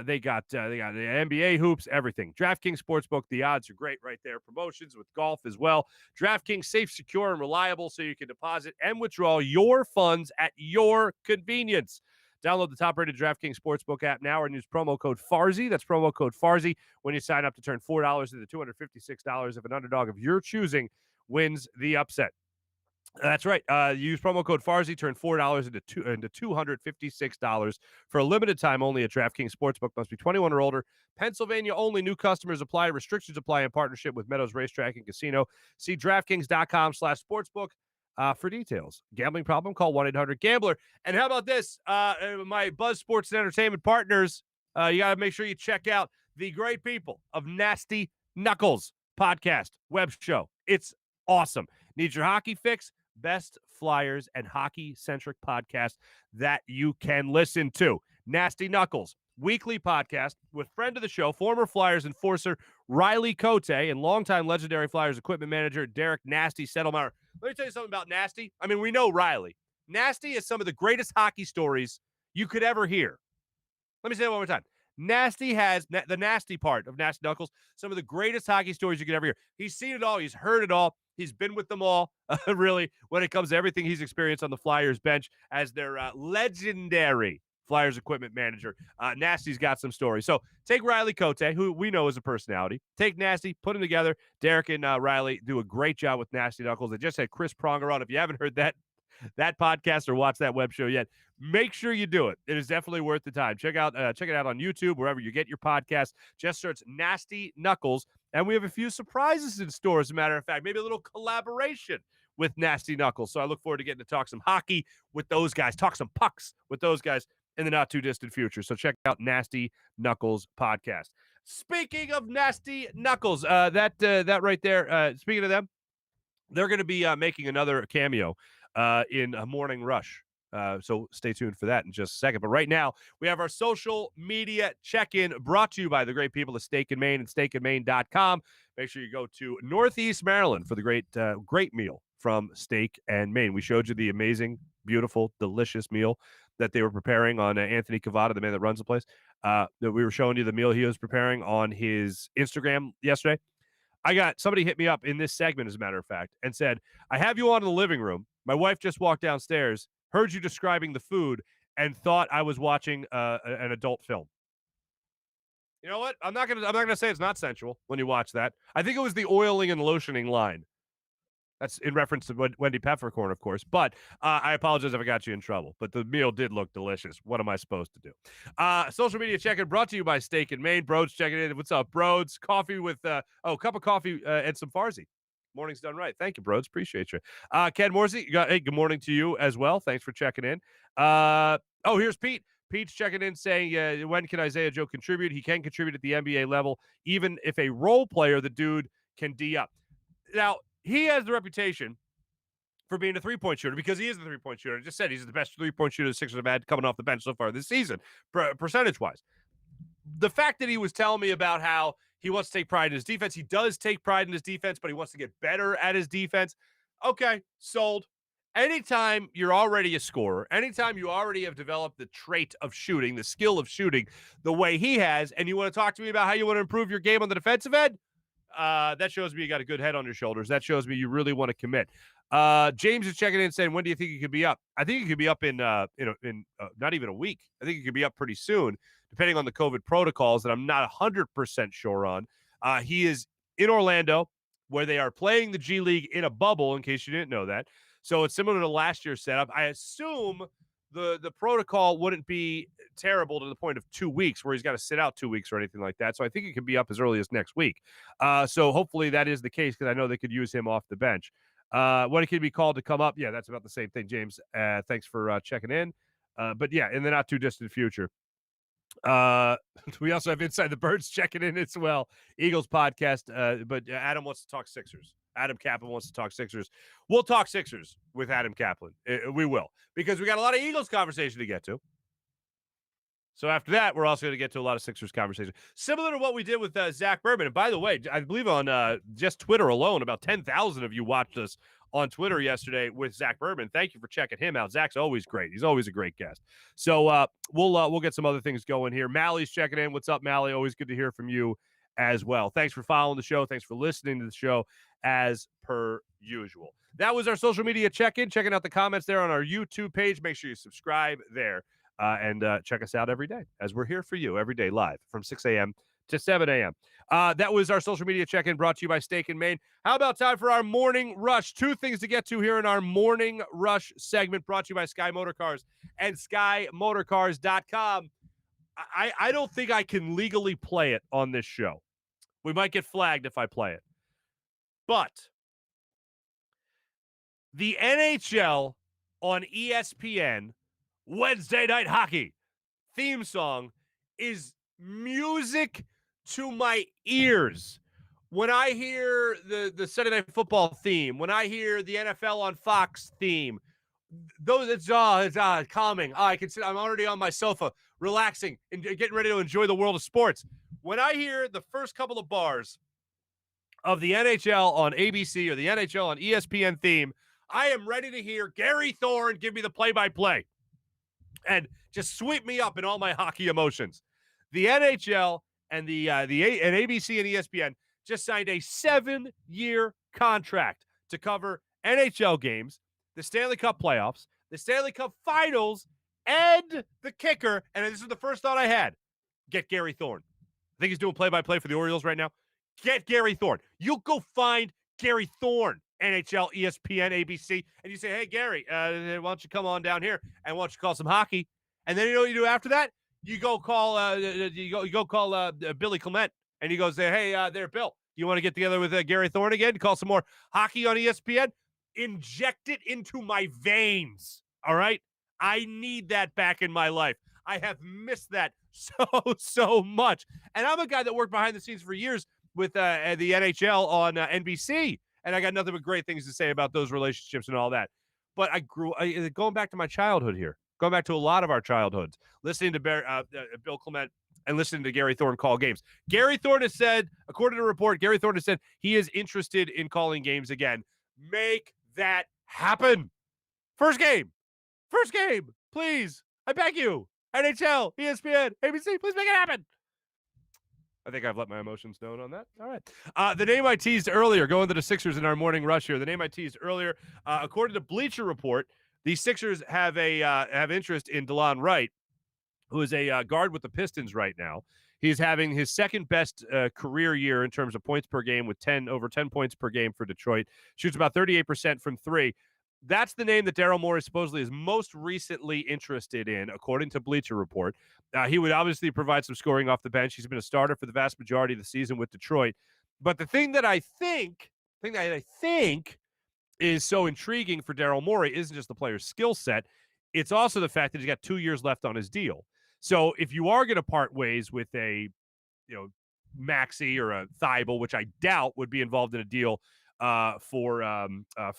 They got the NBA hoops, everything. DraftKings Sportsbook, the odds are great right there. Promotions with golf as well. DraftKings, safe, secure, and reliable, so you can deposit and withdraw your funds at your convenience. Download the top-rated DraftKings Sportsbook app now and use promo code Farzy. That's promo code Farzy when you sign up to turn $4 into $256 if an underdog of your choosing wins the upset. That's right. Use promo code Farzy, turn $4 into $256 for a limited time only at DraftKings Sportsbook. Must be 21 or older. Pennsylvania only. New customers apply. Restrictions apply in partnership with Meadows Racetrack and Casino. See DraftKings.com/sportsbook for details. Gambling problem? Call 1-800-GAMBLER. And how about this? My Buzz Sports and Entertainment partners, you got to make sure you check out the great people of Nasty Knuckles podcast web show. It's awesome. Need your hockey fix? Best Flyers and hockey-centric podcast that you can listen to. Nasty Knuckles weekly podcast with friend of the show, former Flyers enforcer Riley Cote, and longtime legendary Flyers equipment manager Derek Nasty Settlemeyer. Let me tell you something about Nasty. I mean, we know Riley. Nasty is some of the greatest hockey stories you could ever hear. Let me say it one more time. Nasty has the nasty part of Nasty Knuckles, some of the greatest hockey stories you could ever hear. He's seen it all. He's heard it all. He's been with them all, really, when it comes to everything he's experienced on the Flyers bench as their legendary Flyers equipment manager. Nasty's got some stories. So take Riley Cote, who we know is a personality. Take Nasty, put them together. Derek and Riley do a great job with Nasty Knuckles. They just had Chris Pronger on. If you haven't heard that podcast or watch that web show yet, make sure you do it. It is definitely worth the time. Check it out on YouTube, wherever you get your podcast. Just search Nasty Knuckles, and we have a few surprises in store, as a matter of fact. Maybe a little collaboration with Nasty Knuckles. So I look forward to getting to talk some hockey with those guys, talk some pucks with those guys in the not too distant future. So check out Nasty Knuckles podcast. Speaking of Nasty Knuckles, that right there, speaking of them, they're going to be making another cameo in a Morning Rush. So stay tuned for that in just a second. But right now, we have our social media check-in brought to you by the great people at Steak and Maine and steakandmaine.com. Make sure you go to Northeast Maryland for the great meal from Steak and Maine. We showed you the amazing, beautiful, delicious meal that they were preparing on Anthony Cavada, the man that runs the place. That we were showing you the meal he was preparing on his Instagram yesterday. I got somebody hit me up in this segment, as a matter of fact, and said, I have you on in the living room. My wife just walked downstairs, heard you describing the food, and thought I was watching an adult film. You know what? I'm not gonna say it's not sensual when you watch that. I think it was the oiling and lotioning line. That's in reference to Wendy Peppercorn, of course. But I apologize if I got you in trouble. But the meal did look delicious. What am I supposed to do? Social media check-in brought to you by Steak and Maine. Broads checking in. What's up, Broads? Coffee with cup of coffee and some Farzy. Morning's done right. Thank you, Broads. Appreciate you. Ken Morsey, hey, good morning to you as well. Thanks for checking in. Here's Pete. Pete's checking in saying, when can Isaiah Joe contribute? He can contribute at the NBA level, even if a role player, the dude can D up. Now, he has the reputation for being a three-point shooter because he is the three-point shooter. I just said he's the best three-point shooter the Sixers have had coming off the bench so far this season, percentage-wise. The fact that he was telling me about how he wants to take pride in his defense, he does take pride in his defense, but he wants to get better at his defense. Okay, sold. Anytime you're already a scorer, anytime you already have developed the trait of shooting, the skill of shooting the way he has, and you want to talk to me about how you want to improve your game on the defensive end, that shows me you got a good head on your shoulders. That shows me you really want to commit. James is checking in saying, when do you think he could be up? I think he could be up in not even a week. I think he could be up pretty soon, depending on the COVID protocols that I'm not 100% sure on. He is in Orlando, where they are playing the G League in a bubble, in case you didn't know that. So it's similar to last year's setup. I assume the protocol wouldn't be terrible to the point of 2 weeks where he's got to sit out 2 weeks or anything like that. So I think he could be up as early as next week. So hopefully that is the case because I know they could use him off the bench. When he could be called to come up, yeah, that's about the same thing, James. Thanks for checking in. But yeah, in the not too distant future. We also have Inside the Birds checking in as well. Eagles podcast. But Adam wants to talk Sixers. Adam Kaplan wants to talk Sixers. We'll talk Sixers with Adam Kaplan. We will, because we got a lot of Eagles conversation to get to. So after that, we're also going to get to a lot of Sixers conversation, similar to what we did with Zach Berman. And by the way, I believe on just Twitter alone, about 10,000 of you watched us on Twitter yesterday with Zach Berman. Thank you for checking him out. Zach's always great. He's always a great guest. So we'll get some other things going here. Mally's checking in. What's up, Mally? Always good to hear from you as well. Thanks for following the show. Thanks for listening to the show as per usual. That was our social media check-in. Checking out the comments there on our YouTube page. Make sure you subscribe there and check us out every day as we're here for you every day live from 6 a.m. to 7 a.m. That was our social media check-in brought to you by Steak and Maine. How about time for our Morning Rush? Two things to get to here in our Morning Rush segment brought to you by Sky Motorcars and SkyMotorcars.com. I don't think I can legally play it on this show. We might get flagged if I play it. But the NHL on ESPN Wednesday Night Hockey theme song is music to my ears. When I hear the Sunday Night Football theme, when I hear the NFL on Fox theme, it's calming. I can sit. I'm already on my sofa, relaxing and getting ready to enjoy the world of sports. When I hear the first couple of bars of the NHL on ABC or the NHL on ESPN theme, I am ready to hear Gary Thorne give me the play-by-play and just sweep me up in all my hockey emotions. The NHL and ABC and ESPN just signed a 7-year contract to cover NHL games, the Stanley Cup playoffs, the Stanley Cup finals, and the kicker. And this is the first thought I had. Get Gary Thorne. I think he's doing play-by-play for the Orioles right now. Get Gary Thorne. You'll go find Gary Thorne, NHL, ESPN, ABC, and you say, hey, Gary, why don't you come on down here and why don't you call some hockey? And then you know what you do after that? You go call Billy Clement, and he goes, hey, there, Bill, you want to get together with Gary Thorne again? Call some more hockey on ESPN? Inject it into my veins, all right? I need that back in my life. I have missed that so much. And I'm a guy that worked behind the scenes for years with the NHL on NBC, and I got nothing but great things to say about those relationships and all that. But going back to my childhood here, going back to a lot of our childhoods, listening to Bill Clement and listening to Gary Thorne call games. Gary Thorne has said, according to a report, Gary Thorne has said he is interested in calling games again. Make that happen. First game, please. I beg you. NHL, ESPN, ABC, please make it happen. I think I've let my emotions known on that. All right. The name I teased earlier, going to the Sixers in our morning rush here. The name I teased earlier, according to Bleacher Report, the Sixers have interest in DeLon Wright, who is a guard with the Pistons right now. He's having his second best career year in terms of points per game with over 10 points per game for Detroit. Shoots about 38% from three. That's the name that Daryl Morey supposedly is most recently interested in, according to Bleacher Report. He would obviously provide some scoring off the bench. He's been a starter for the vast majority of the season with Detroit. But the thing that I think is so intriguing for Daryl Morey isn't just the player's skill set. It's also the fact that he's got 2 years left on his deal. So if you are going to part ways with a, Maxey or a Thibault, which I doubt would be involved in a deal for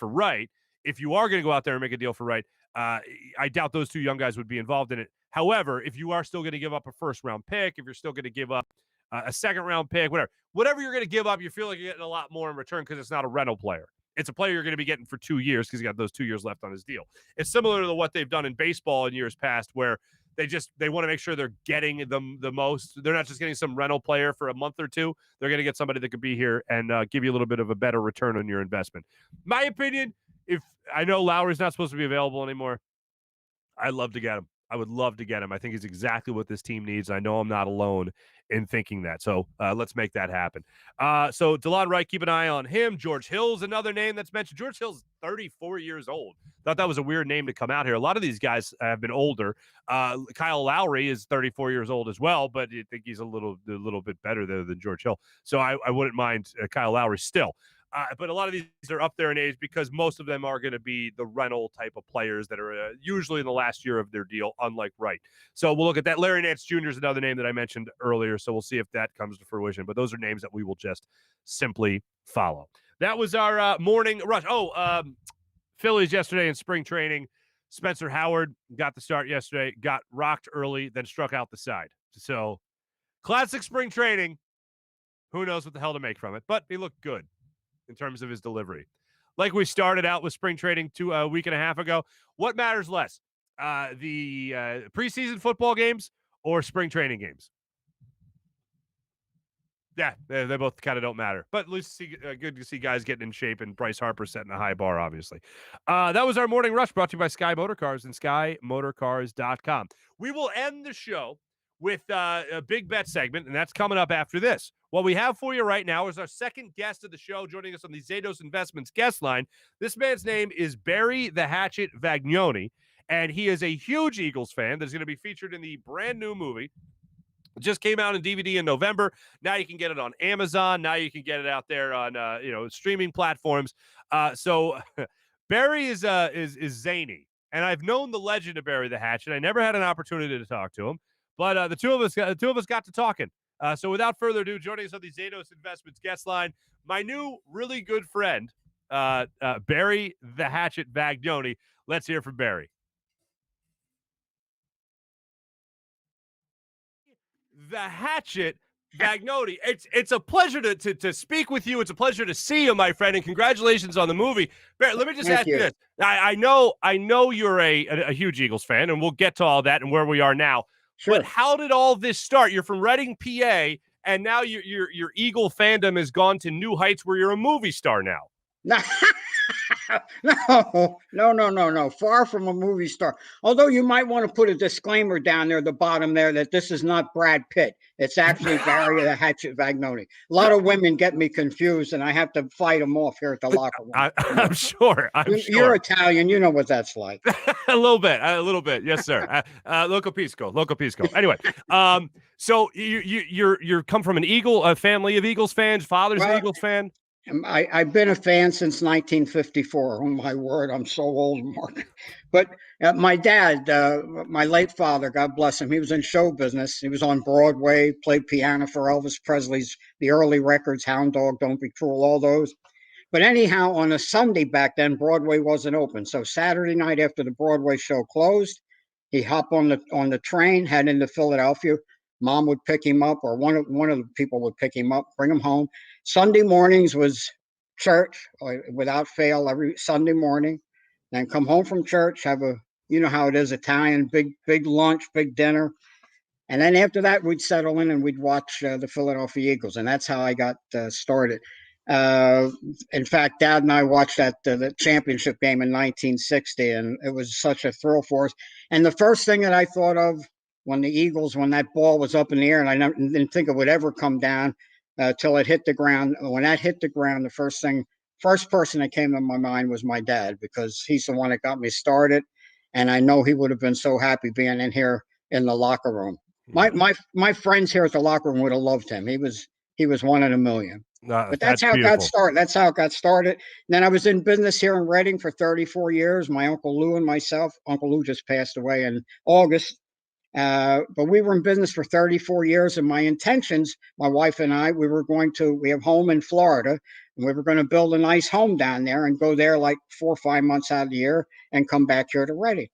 Wright, if you are going to go out there and make a deal for Wright, I doubt those two young guys would be involved in it. However, if you are still going to give up a first-round pick, if you're still going to give up a second-round pick, whatever you're going to give up, you feel like you're getting a lot more in return because it's not a rental player. It's a player you're going to be getting for 2 years because he's got those 2 years left on his deal. It's similar to what they've done in baseball in years past where they want to make sure they're getting them the most. They're not just getting some rental player for a month or two. They're going to get somebody that could be here and give you a little bit of a better return on your investment. My opinion, if I know Lowry's not supposed to be available anymore, I'd love to get him. I would love to get him. I think he's exactly what this team needs. I know I'm not alone in thinking that. So let's make that happen. So DeLon Wright, keep an eye on him. George Hill's another name that's mentioned. George Hill's 34 years old. Thought that was a weird name to come out here. A lot of these guys have been older. Kyle Lowry is 34 years old as well, but I think he's a little bit better there than George Hill. So I wouldn't mind Kyle Lowry still. But a lot of these are up there in age because most of them are going to be the rental type of players that are usually in the last year of their deal, unlike Wright. So we'll look at that. Larry Nance Jr. is another name that I mentioned earlier, so we'll see if that comes to fruition. But those are names that we will just simply follow. That was our morning rush. Phillies yesterday in spring training. Spencer Howard got the start yesterday, got rocked early, then struck out the side. So classic spring training. Who knows what the hell to make from it, but he looked good in terms of his delivery. Like we started out with spring training a week and a half ago, what matters less, the preseason football games or spring training games? Yeah, they both kind of don't matter. But at least good to see guys getting in shape and Bryce Harper setting a high bar, obviously. That was our morning rush brought to you by Sky Motor Cars and SkyMotorCars.com. We will end the show with a big bet segment, and that's coming up after this. What we have for you right now is our second guest of the show joining us on the Zatos Investments guest line. This man's name is Barry the Hatchet Vagnoni, and he is a huge Eagles fan that's going to be featured in the brand new movie. It just came out in DVD in November. Now you can get it on Amazon. Now you can get it out there on streaming platforms. So Barry is zany, and I've known the legend of Barry the Hatchet. I never had an opportunity to talk to him, but the two of us got to talking. So without further ado, joining us on the Zatos Investments guest line, my new really good friend Barry the Hatchet Vagnoni. Let's hear from Barry. The Hatchet Vagnoni. It's a pleasure to speak with you. It's a pleasure to see you, my friend, and congratulations on the movie. Barry, let me just ask you this. I know you're a huge Eagles fan, and we'll get to all that and where we are now. Sure. But how did all this start? You're from Reading, PA, and now your Eagle fandom has gone to new heights where you're a movie star now. No. Far from a movie star. Although you might want to put a disclaimer down there at the bottom there that this is not Brad Pitt. It's actually Barry the Hatchet Vagnoni. A lot of women get me confused, and I have to fight them off here at the locker room. I'm sure. You're Italian. You know what that's like. A little bit. Yes, sir. Loco Pisco. Anyway, so you come from an Eagle family of Eagles fans. Father's an Eagles fan. I've been a fan since 1954. Oh, my word, I'm so old, Mark. But my dad, my late father, God bless him, he was in show business. He was on Broadway, played piano for Elvis Presley's, the early records, Hound Dog, Don't Be Cruel, all those. But anyhow, on a Sunday back then, Broadway wasn't open. So Saturday night after the Broadway show closed, he hopped on the train, head into Philadelphia. Mom would pick him up, or one of the people would pick him up, bring him home. Sunday mornings was church without fail every Sunday morning. Then come home from church, have you know how it is, Italian, big lunch, big dinner. And then after that, we'd settle in and we'd watch the Philadelphia Eagles. And that's how I got started. In fact, Dad and I watched the championship game in 1960, and it was such a thrill for us. And the first thing that I thought of when that ball was up in the air, and I didn't think it would ever come down till it hit the ground. When that hit the ground, the first person that came to my mind was my dad, because he's the one that got me started. And I know he would have been so happy being in here in the locker room. My friends here at the locker room would have loved him. He was one in a million. But that's how beautiful. it got started. That's how it got started. And then I was in business here in Reading for 34 years. My Uncle Lou and myself. Uncle Lou just passed away in August. But we were in business for 34 years, and my intentions, my wife and I, we have home in Florida, and we were going to build a nice home down there and go there like 4 or 5 months out of the year and come back here to Reading.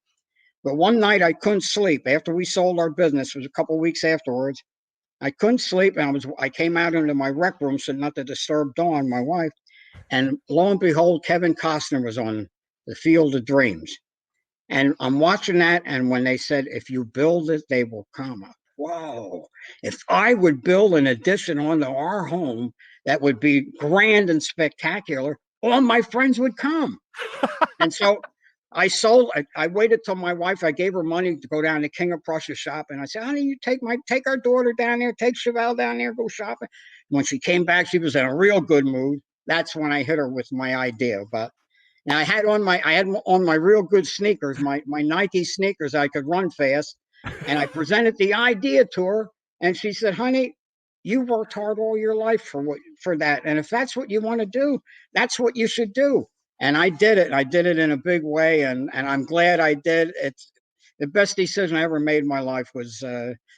But one night I couldn't sleep after we sold our business. It was a couple of weeks afterwards. I couldn't sleep, and I came out into my rec room so not to disturb Dawn, my wife, and lo and behold, Kevin Costner was on the Field of Dreams. And I'm watching that, and when they said, if you build it, they will come up. Whoa. If I would build an addition onto our home that would be grand and spectacular, all my friends would come. And so I waited till my wife, I gave her money to go down to King of Prussia shop. And I said, honey, you take our daughter down there, take Chevelle down there, go shopping. When she came back, she was in a real good mood. That's when I hit her with my idea about. Now I had on my real good sneakers, my Nike sneakers. I could run fast, and I presented the idea to her, and she said, "Honey, you worked hard all your life for that, and if that's what you want to do, that's what you should do." And I did it. I did it in a big way, and I'm glad I did. It's the best decision I ever made in my life was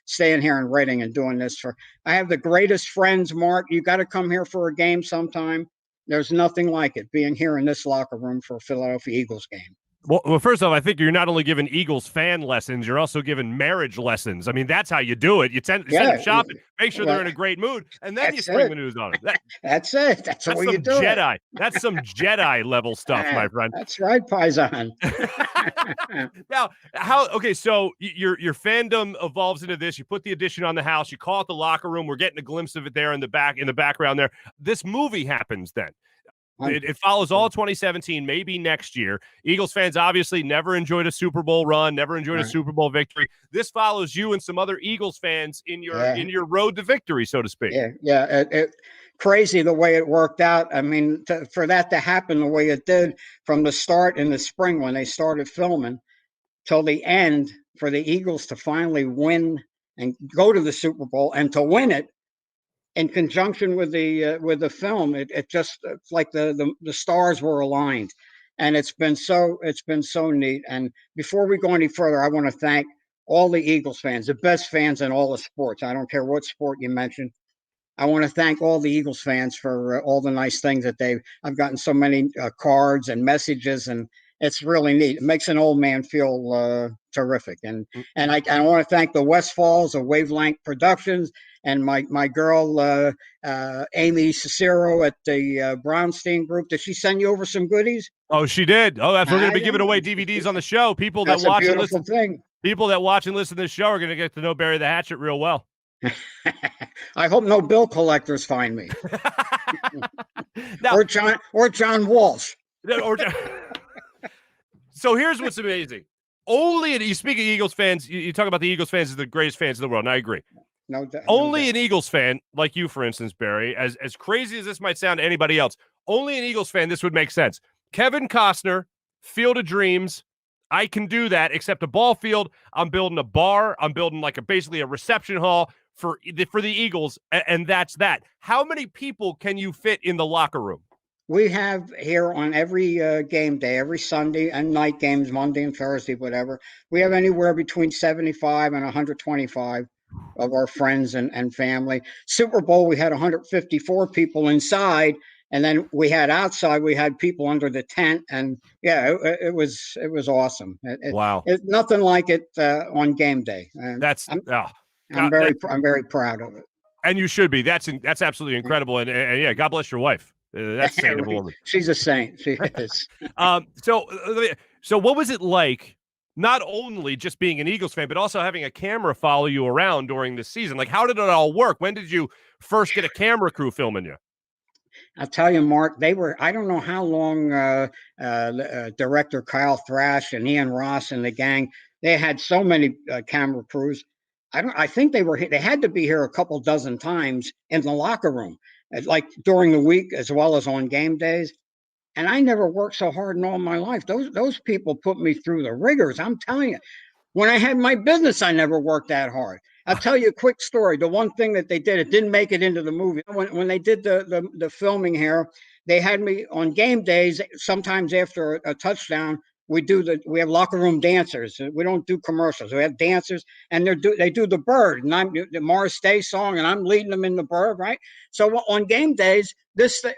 staying here in Reading and doing this. I have the greatest friends, Mark. You got to come here for a game sometime. There's nothing like it, being here in this locker room for a Philadelphia Eagles game. Well, first off, I think you're not only giving Eagles fan lessons, you're also giving marriage lessons. I mean, that's how you do it. You send them shopping, make sure they're in a great mood, and then you spring the news on them. That's it. That's the way you do Jedi. That's some Jedi level stuff, my friend. That's right, Paisan. Now, so your fandom evolves into this. You put the addition on the house. You call it the locker room. We're getting a glimpse of it there in the background there. This movie happens then. It follows all 2017, maybe next year. Eagles fans obviously never enjoyed a Super Bowl run, never enjoyed a Super Bowl victory. This follows you and some other Eagles fans in your road to victory, so to speak. Crazy the way it worked out. I mean, for that to happen the way it did from the start in the spring when they started filming till the end, for the Eagles to finally win and go to the Super Bowl and to win it, in conjunction with the film, it's like the stars were aligned, and it's been so neat. And before we go any further, I want to thank all the Eagles fans, the best fans in all the sports. I don't care what sport you mention. I want to thank all the Eagles fans for all the nice things that I've gotten so many cards and messages, and it's really neat. It makes an old man feel terrific. And I want to thank the Westfalls of Wavelength Productions and my girl Amy Cicero at the Brownstein Group. Did she send you over some goodies? Oh, she did. Oh, that's we're going to be giving away DVDs on the show. People that watch and listen. People that watch and listen to this show are going to get to know Barry the Hatchet real well. I hope no bill collectors find me. Now, or John Walsh. So here's what's amazing. You speak of Eagles fans, you talk about the Eagles fans as the greatest fans in the world, and I agree. Only an Eagles fan, like you, for instance, Barry, as crazy as this might sound to anybody else, only an Eagles fan, this would make sense. Kevin Costner, Field of Dreams, I can do that, except a ball field. I'm building a bar. I'm building basically a reception hall for the Eagles, and that's that. How many people can you fit in the locker room? We have here on every game day, every Sunday and night games, Monday and Thursday, whatever. We have anywhere between 75 and 125 of our friends and family. Super Bowl, we had 154 people inside. And then we had outside, we had people under the tent, and yeah, it was awesome. Wow, it's nothing like it on game day. I'm very proud of it. And you should be. That's absolutely incredible. And yeah, God bless your wife. That's a saint of a woman. She's a saint. She is. So what was it like? Not only just being an Eagles fan, but also having a camera follow you around during the season. Like, how did it all work? When did you first get a camera crew filming you? I'll tell you, Mark, I don't know how long director Kyle Thrash and Ian Ross and the gang, they had so many camera crews. I think they had to be here a couple dozen times in the locker room, like during the week as well as on game days. And I never worked so hard in all my life. Those people put me through the rigors. I'm telling you, when I had my business, I never worked that hard. I'll tell you a quick story. The one thing that they did, it didn't make it into the movie. When they did the filming here, they had me on game days. Sometimes after a touchdown, we have locker room dancers. We don't do commercials. We have dancers, and they do the bird, and I'm the Morris Day song, and I'm leading them in the bird, right? So on game days,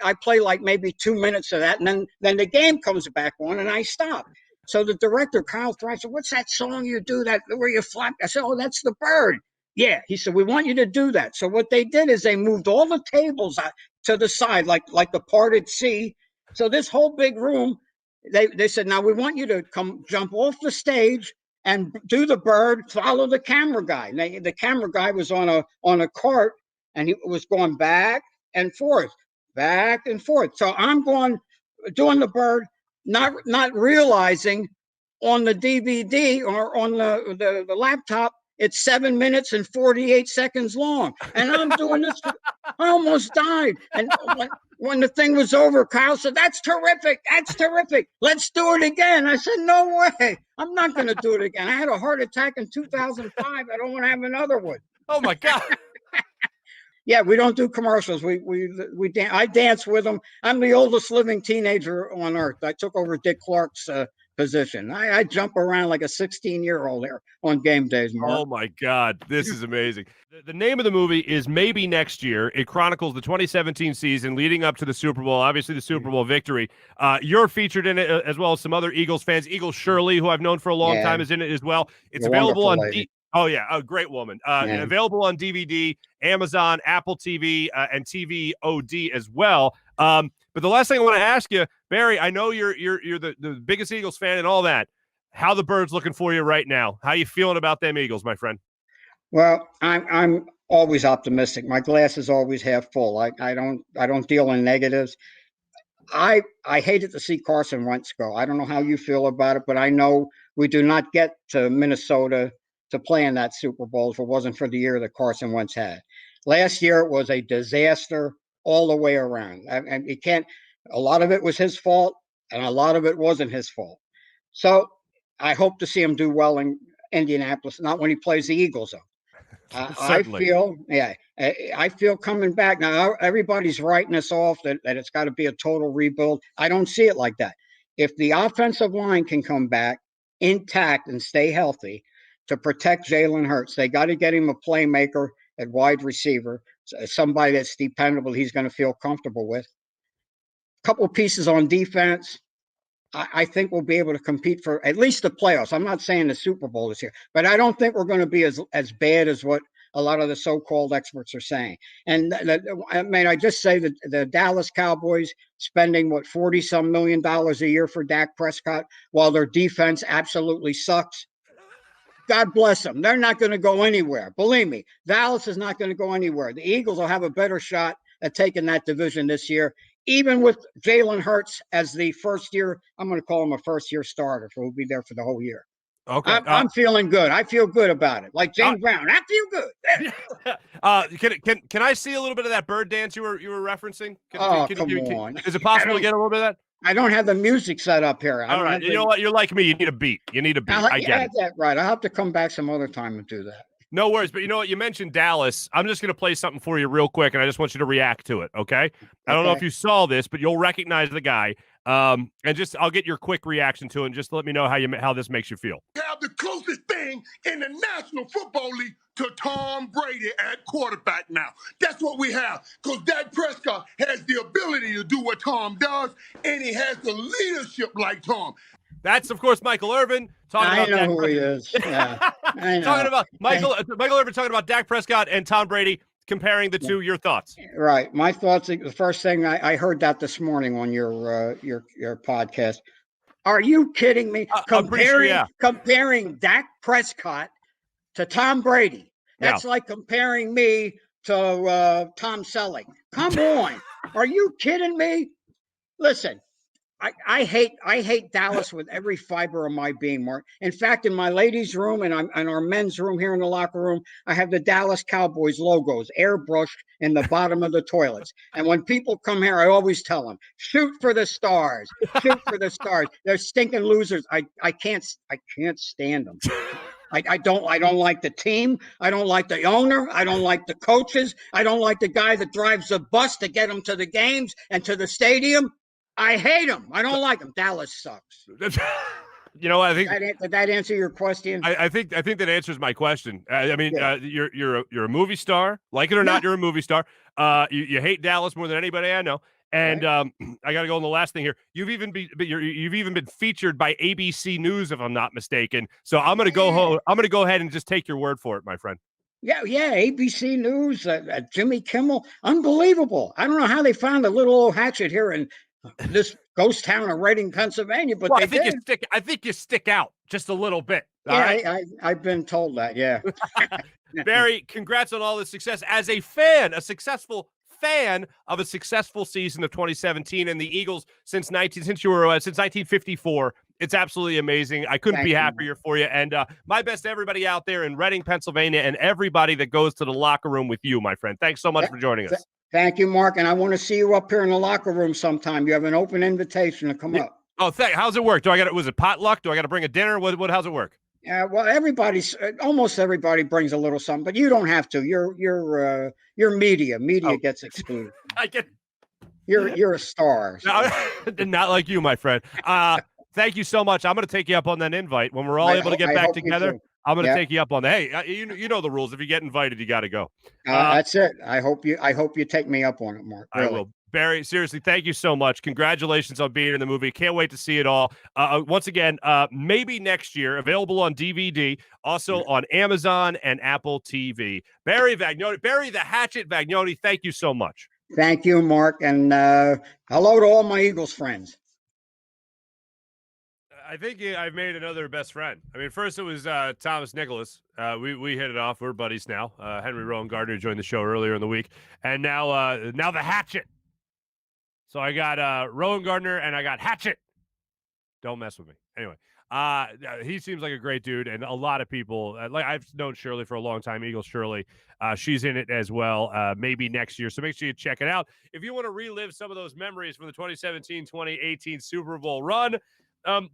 I play like maybe 2 minutes of that, and then the game comes back on, and I stop. So the director, Kyle Thrash, said, "What's that song you do that where you flap?" I said, "Oh, that's the bird." Yeah, he said, "We want you to do that." So what they did is they moved all the tables out to the side, like the parted sea. So this whole big room, they said, "Now we want you to come jump off the stage and do the bird, follow the camera guy." And the camera guy was on a cart, and he was going back and forth. So I'm doing the bird, not realizing on the DVD or on the laptop, it's 7 minutes and 48 seconds long. And I'm doing this. I almost died. And when the thing was over, Kyle said, "That's terrific. That's terrific. Let's do it again." I said, "No way. I'm not going to do it again. I had a heart attack in 2005. I don't want to have another one." Oh, my God. Yeah, we don't do commercials. I dance with them. I'm the oldest living teenager on earth. I took over Dick Clark's position. I jump around like a 16-year-old there on game days, Mark. Oh, my God. This is amazing. The name of the movie is Maybe Next Year. It chronicles the 2017 season leading up to the Super Bowl, obviously the Super Bowl victory. You're featured in it as well as some other Eagles fans. Eagles Shirley, who I've known for a long time, is in it as well. It's available on Oh, yeah. A great woman. Available on DVD, Amazon, Apple TV, and TV OD as well. But the last thing I want to ask you, Barry, I know you're the biggest Eagles fan and all that. How the Birds looking for you right now? How you feeling about them Eagles, my friend? Well, I'm always optimistic. My glass is always half full. I don't deal in negatives. I hated to see Carson Wentz go. I don't know how you feel about it, but I know we do not get to Minnesota to play in that Super Bowl if it wasn't for the year that Carson Wentz had. Last year, it was a disaster all the way around. And you can't, a lot of it was his fault, and a lot of it wasn't his fault. So I hope to see him do well in Indianapolis, not when he plays the Eagles, though. I feel coming back. Now, everybody's writing us off that it's got to be a total rebuild. I don't see it like that. If the offensive line can come back intact and stay healthy to protect Jalen Hurts, they got to get him a playmaker at wide receiver. somebody that's dependable, he's going to feel comfortable with. A couple of pieces on defense. I think we'll be able to compete for at least the playoffs. I'm not saying the Super Bowl is here, but I don't think we're going to be as bad as what a lot of the so-called experts are saying. And I mean, I just say that the Dallas Cowboys spending $40-some million a year for Dak Prescott while their defense absolutely sucks. God bless them. They're not going to go anywhere. Believe me, Dallas is not going to go anywhere. The Eagles will have a better shot at taking that division this year, even with Jalen Hurts as the first year. I'm going to call him a first-year starter, so he'll be there for the whole year. Okay. I'm feeling good. I feel good about it. Like James Brown, I feel good. Can I see a little bit of that bird dance you were referencing? Come on. Is it possible to get a little bit of that? I don't have the music set up here. All right. You know what? You're like me. You need a beat. I get it. That right. I'll have to come back some other time and do that. No worries. But you know what? You mentioned Dallas. I'm just going to play something for you real quick, and I just want you to react to it, okay? I don't know if you saw this, but you'll recognize the guy. And I'll get your quick reaction to it, and just let me know how this makes you feel. Have the closest thing in the National Football League to Tom Brady at quarterback now. That's what we have, because Dak Prescott has the ability to do what Tom does, and he has the leadership like Tom. That's, of course, Michael Irvin talking about Dak Prescott. He is. Yeah, I know. Talking about Michael Irvin talking about Dak Prescott and Tom Brady, comparing the two. Your thoughts? Right. My thoughts. The first thing I heard that this morning on your podcast. Are you kidding me? Comparing Dak Prescott to Tom Brady. That's like comparing me to Tom Selleck. Come on. Are you kidding me? Listen, I hate Dallas with every fiber of my being, Mark. In fact, in my ladies' room and our men's room here in the locker room, I have the Dallas Cowboys logos airbrushed in the bottom of the toilets. And when people come here, I always tell them, shoot for the stars. Shoot for the stars. They're stinking losers. I can't stand them. I don't like the team. I don't like the owner. I don't like the coaches. I don't like the guy that drives the bus to get them to the games and to the stadium. I hate him. I don't like him. Dallas sucks. You know, I think did that answer your question? I think that answers my question. I mean, you're a movie star, like it or not. You're a movie star. You hate Dallas more than anybody I know. And right. I got to go on the last thing here. You've even been featured by ABC News, if I'm not mistaken. So I'm going to go home. I'm going to go ahead and just take your word for it, my friend. Yeah. ABC News, Jimmy Kimmel, unbelievable. I don't know how they found a little old Hatchet here in this ghost town of Reading, Pennsylvania, but I think you stick out just a little bit. I've been told that. Yeah. Barry, congrats on all the success as a fan, a successful fan of a successful season of 2017 and the Eagles since 1954. It's absolutely amazing. I couldn't be happier for you. And my best to everybody out there in Reading, Pennsylvania, and everybody that goes to the locker room with you, my friend. Thanks so much for joining us. Thank you, Mark. And I want to see you up here in the locker room sometime. You have an open invitation to come up. Oh, how's it work? Was it potluck? Do I got to bring a dinner? How's it work? Well, almost everybody brings a little something, but you don't have to. You're media. Media gets excluded. I get. You're a star. So. Not like you, my friend. Thank you so much. I'm going to take you up on that invite when we're all able to get back together. I'm going to take you up on that. Hey, you know the rules. If you get invited, you got to go. That's it. I hope you take me up on it, Mark. Really. I will. Barry, seriously, thank you so much. Congratulations on being in the movie. Can't wait to see it all. Once again, maybe next year, available on DVD, also on Amazon and Apple TV. Barry Vagnoni, Barry the Hatchet Vagnoni, thank you so much. Thank you, Mark. And hello to all my Eagles friends. I think I've made another best friend. I mean, first it was Thomas Nicholas. We hit it off. We're buddies now. Henry Rowan Gardner joined the show earlier in the week. And now the Hatchet. So I got Rowan Gardner and I got Hatchet. Don't mess with me. Anyway, he seems like a great dude. And a lot of people, I've known Shirley for a long time, Eagles Shirley. She's in it as well, maybe next year. So make sure you check it out. If you want to relive some of those memories from the 2017-2018 Super Bowl run,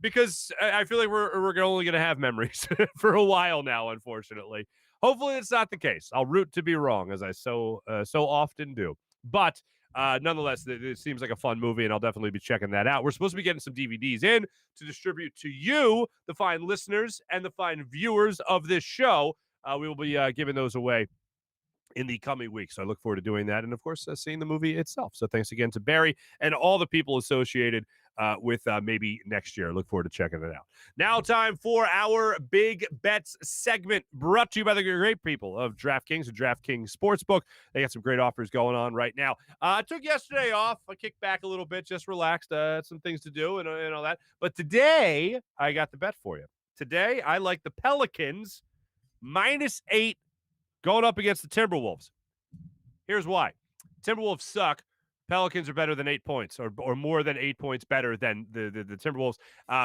because I feel like we're only going to have memories for a while now, unfortunately. Hopefully it's not the case. I'll root to be wrong, as I so often do. But nonetheless, it seems like a fun movie, and I'll definitely be checking that out. We're supposed to be getting some DVDs in to distribute to you, the fine listeners and the fine viewers of this show. We will be giving those away in the coming weeks. So I look forward to doing that. And of course, seeing the movie itself. So thanks again to Barry and all the people associated with maybe next year. Look forward to checking it out. Now time for our Big Bets segment, brought to you by the great people of DraftKings and DraftKings Sportsbook. They got some great offers going on right now. I took yesterday off. I kicked back a little bit, just relaxed. Had some things to do and all that. But today, I got the bet for you. Today, I like the Pelicans -8 going up against the Timberwolves. Here's why. Timberwolves suck. Pelicans are better than 8 points, or more than 8 points better than the Timberwolves.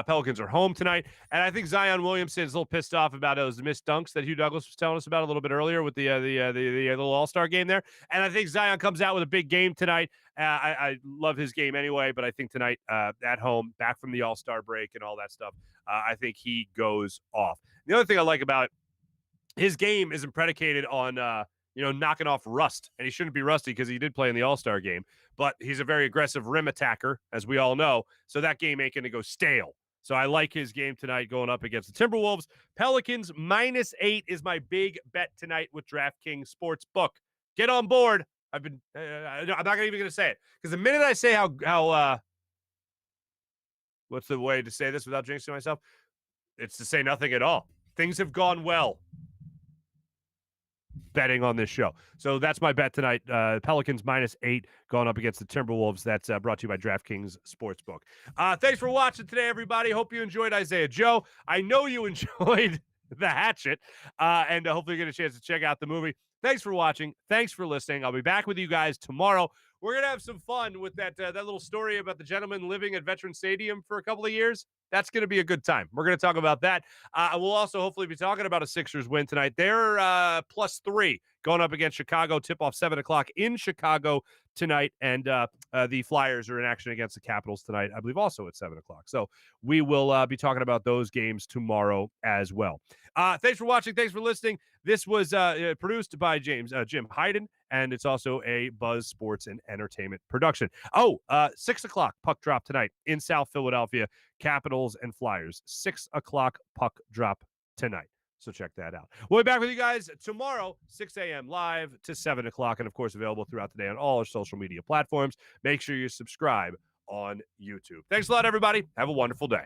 Pelicans are home tonight, and I think Zion Williamson's a little pissed off about those missed dunks that Hugh Douglas was telling us about a little bit earlier with the little All-Star game there. And I think Zion comes out with a big game tonight. I love his game anyway, but I think tonight at home, back from the All-Star break and all that stuff, I think he goes off. The other thing I like about his game isn't predicated on knocking off rust, and he shouldn't be rusty because he did play in the All-Star game, but he's a very aggressive rim attacker, as we all know, so that game ain't going to go stale. So I like his game tonight going up against the Timberwolves. Pelicans -8 is my big bet tonight with DraftKings Sportsbook. Get on board. I'm not even going to say it, because the minute I say how what's the way to say this without jinxing myself? It's to say nothing at all. Things have gone well betting on this show. So that's my bet tonight. Pelicans -8 going up against the Timberwolves. That's brought to you by DraftKings Sportsbook. Thanks for watching today, everybody. Hope you enjoyed Isaiah Joe. I know you enjoyed The Hatchet, and hopefully you get a chance to check out the movie. Thanks for watching. Thanks for listening. I'll be back with you guys tomorrow. We're going to have some fun with that little story about the gentleman living at Veteran Stadium for a couple of years. That's going to be a good time. We're going to talk about that. We'll also hopefully be talking about a Sixers win tonight. They're +3 going up against Chicago. Tip-off 7 o'clock in Chicago tonight. And the Flyers are in action against the Capitals tonight, I believe also at 7 o'clock. So we will be talking about those games tomorrow as well. Thanks for watching. Thanks for listening. This was produced by Jim Hyden, and it's also a Buzz Sports and Entertainment production. 6 o'clock puck drop tonight in South Philadelphia. Capitals and Flyers. 6 o'clock puck drop tonight. So check that out. We'll be back with you guys tomorrow, 6 a.m. live to 7 o'clock, and of course available throughout the day on all our social media platforms. Make sure you subscribe on YouTube. Thanks a lot, everybody. Have a wonderful day.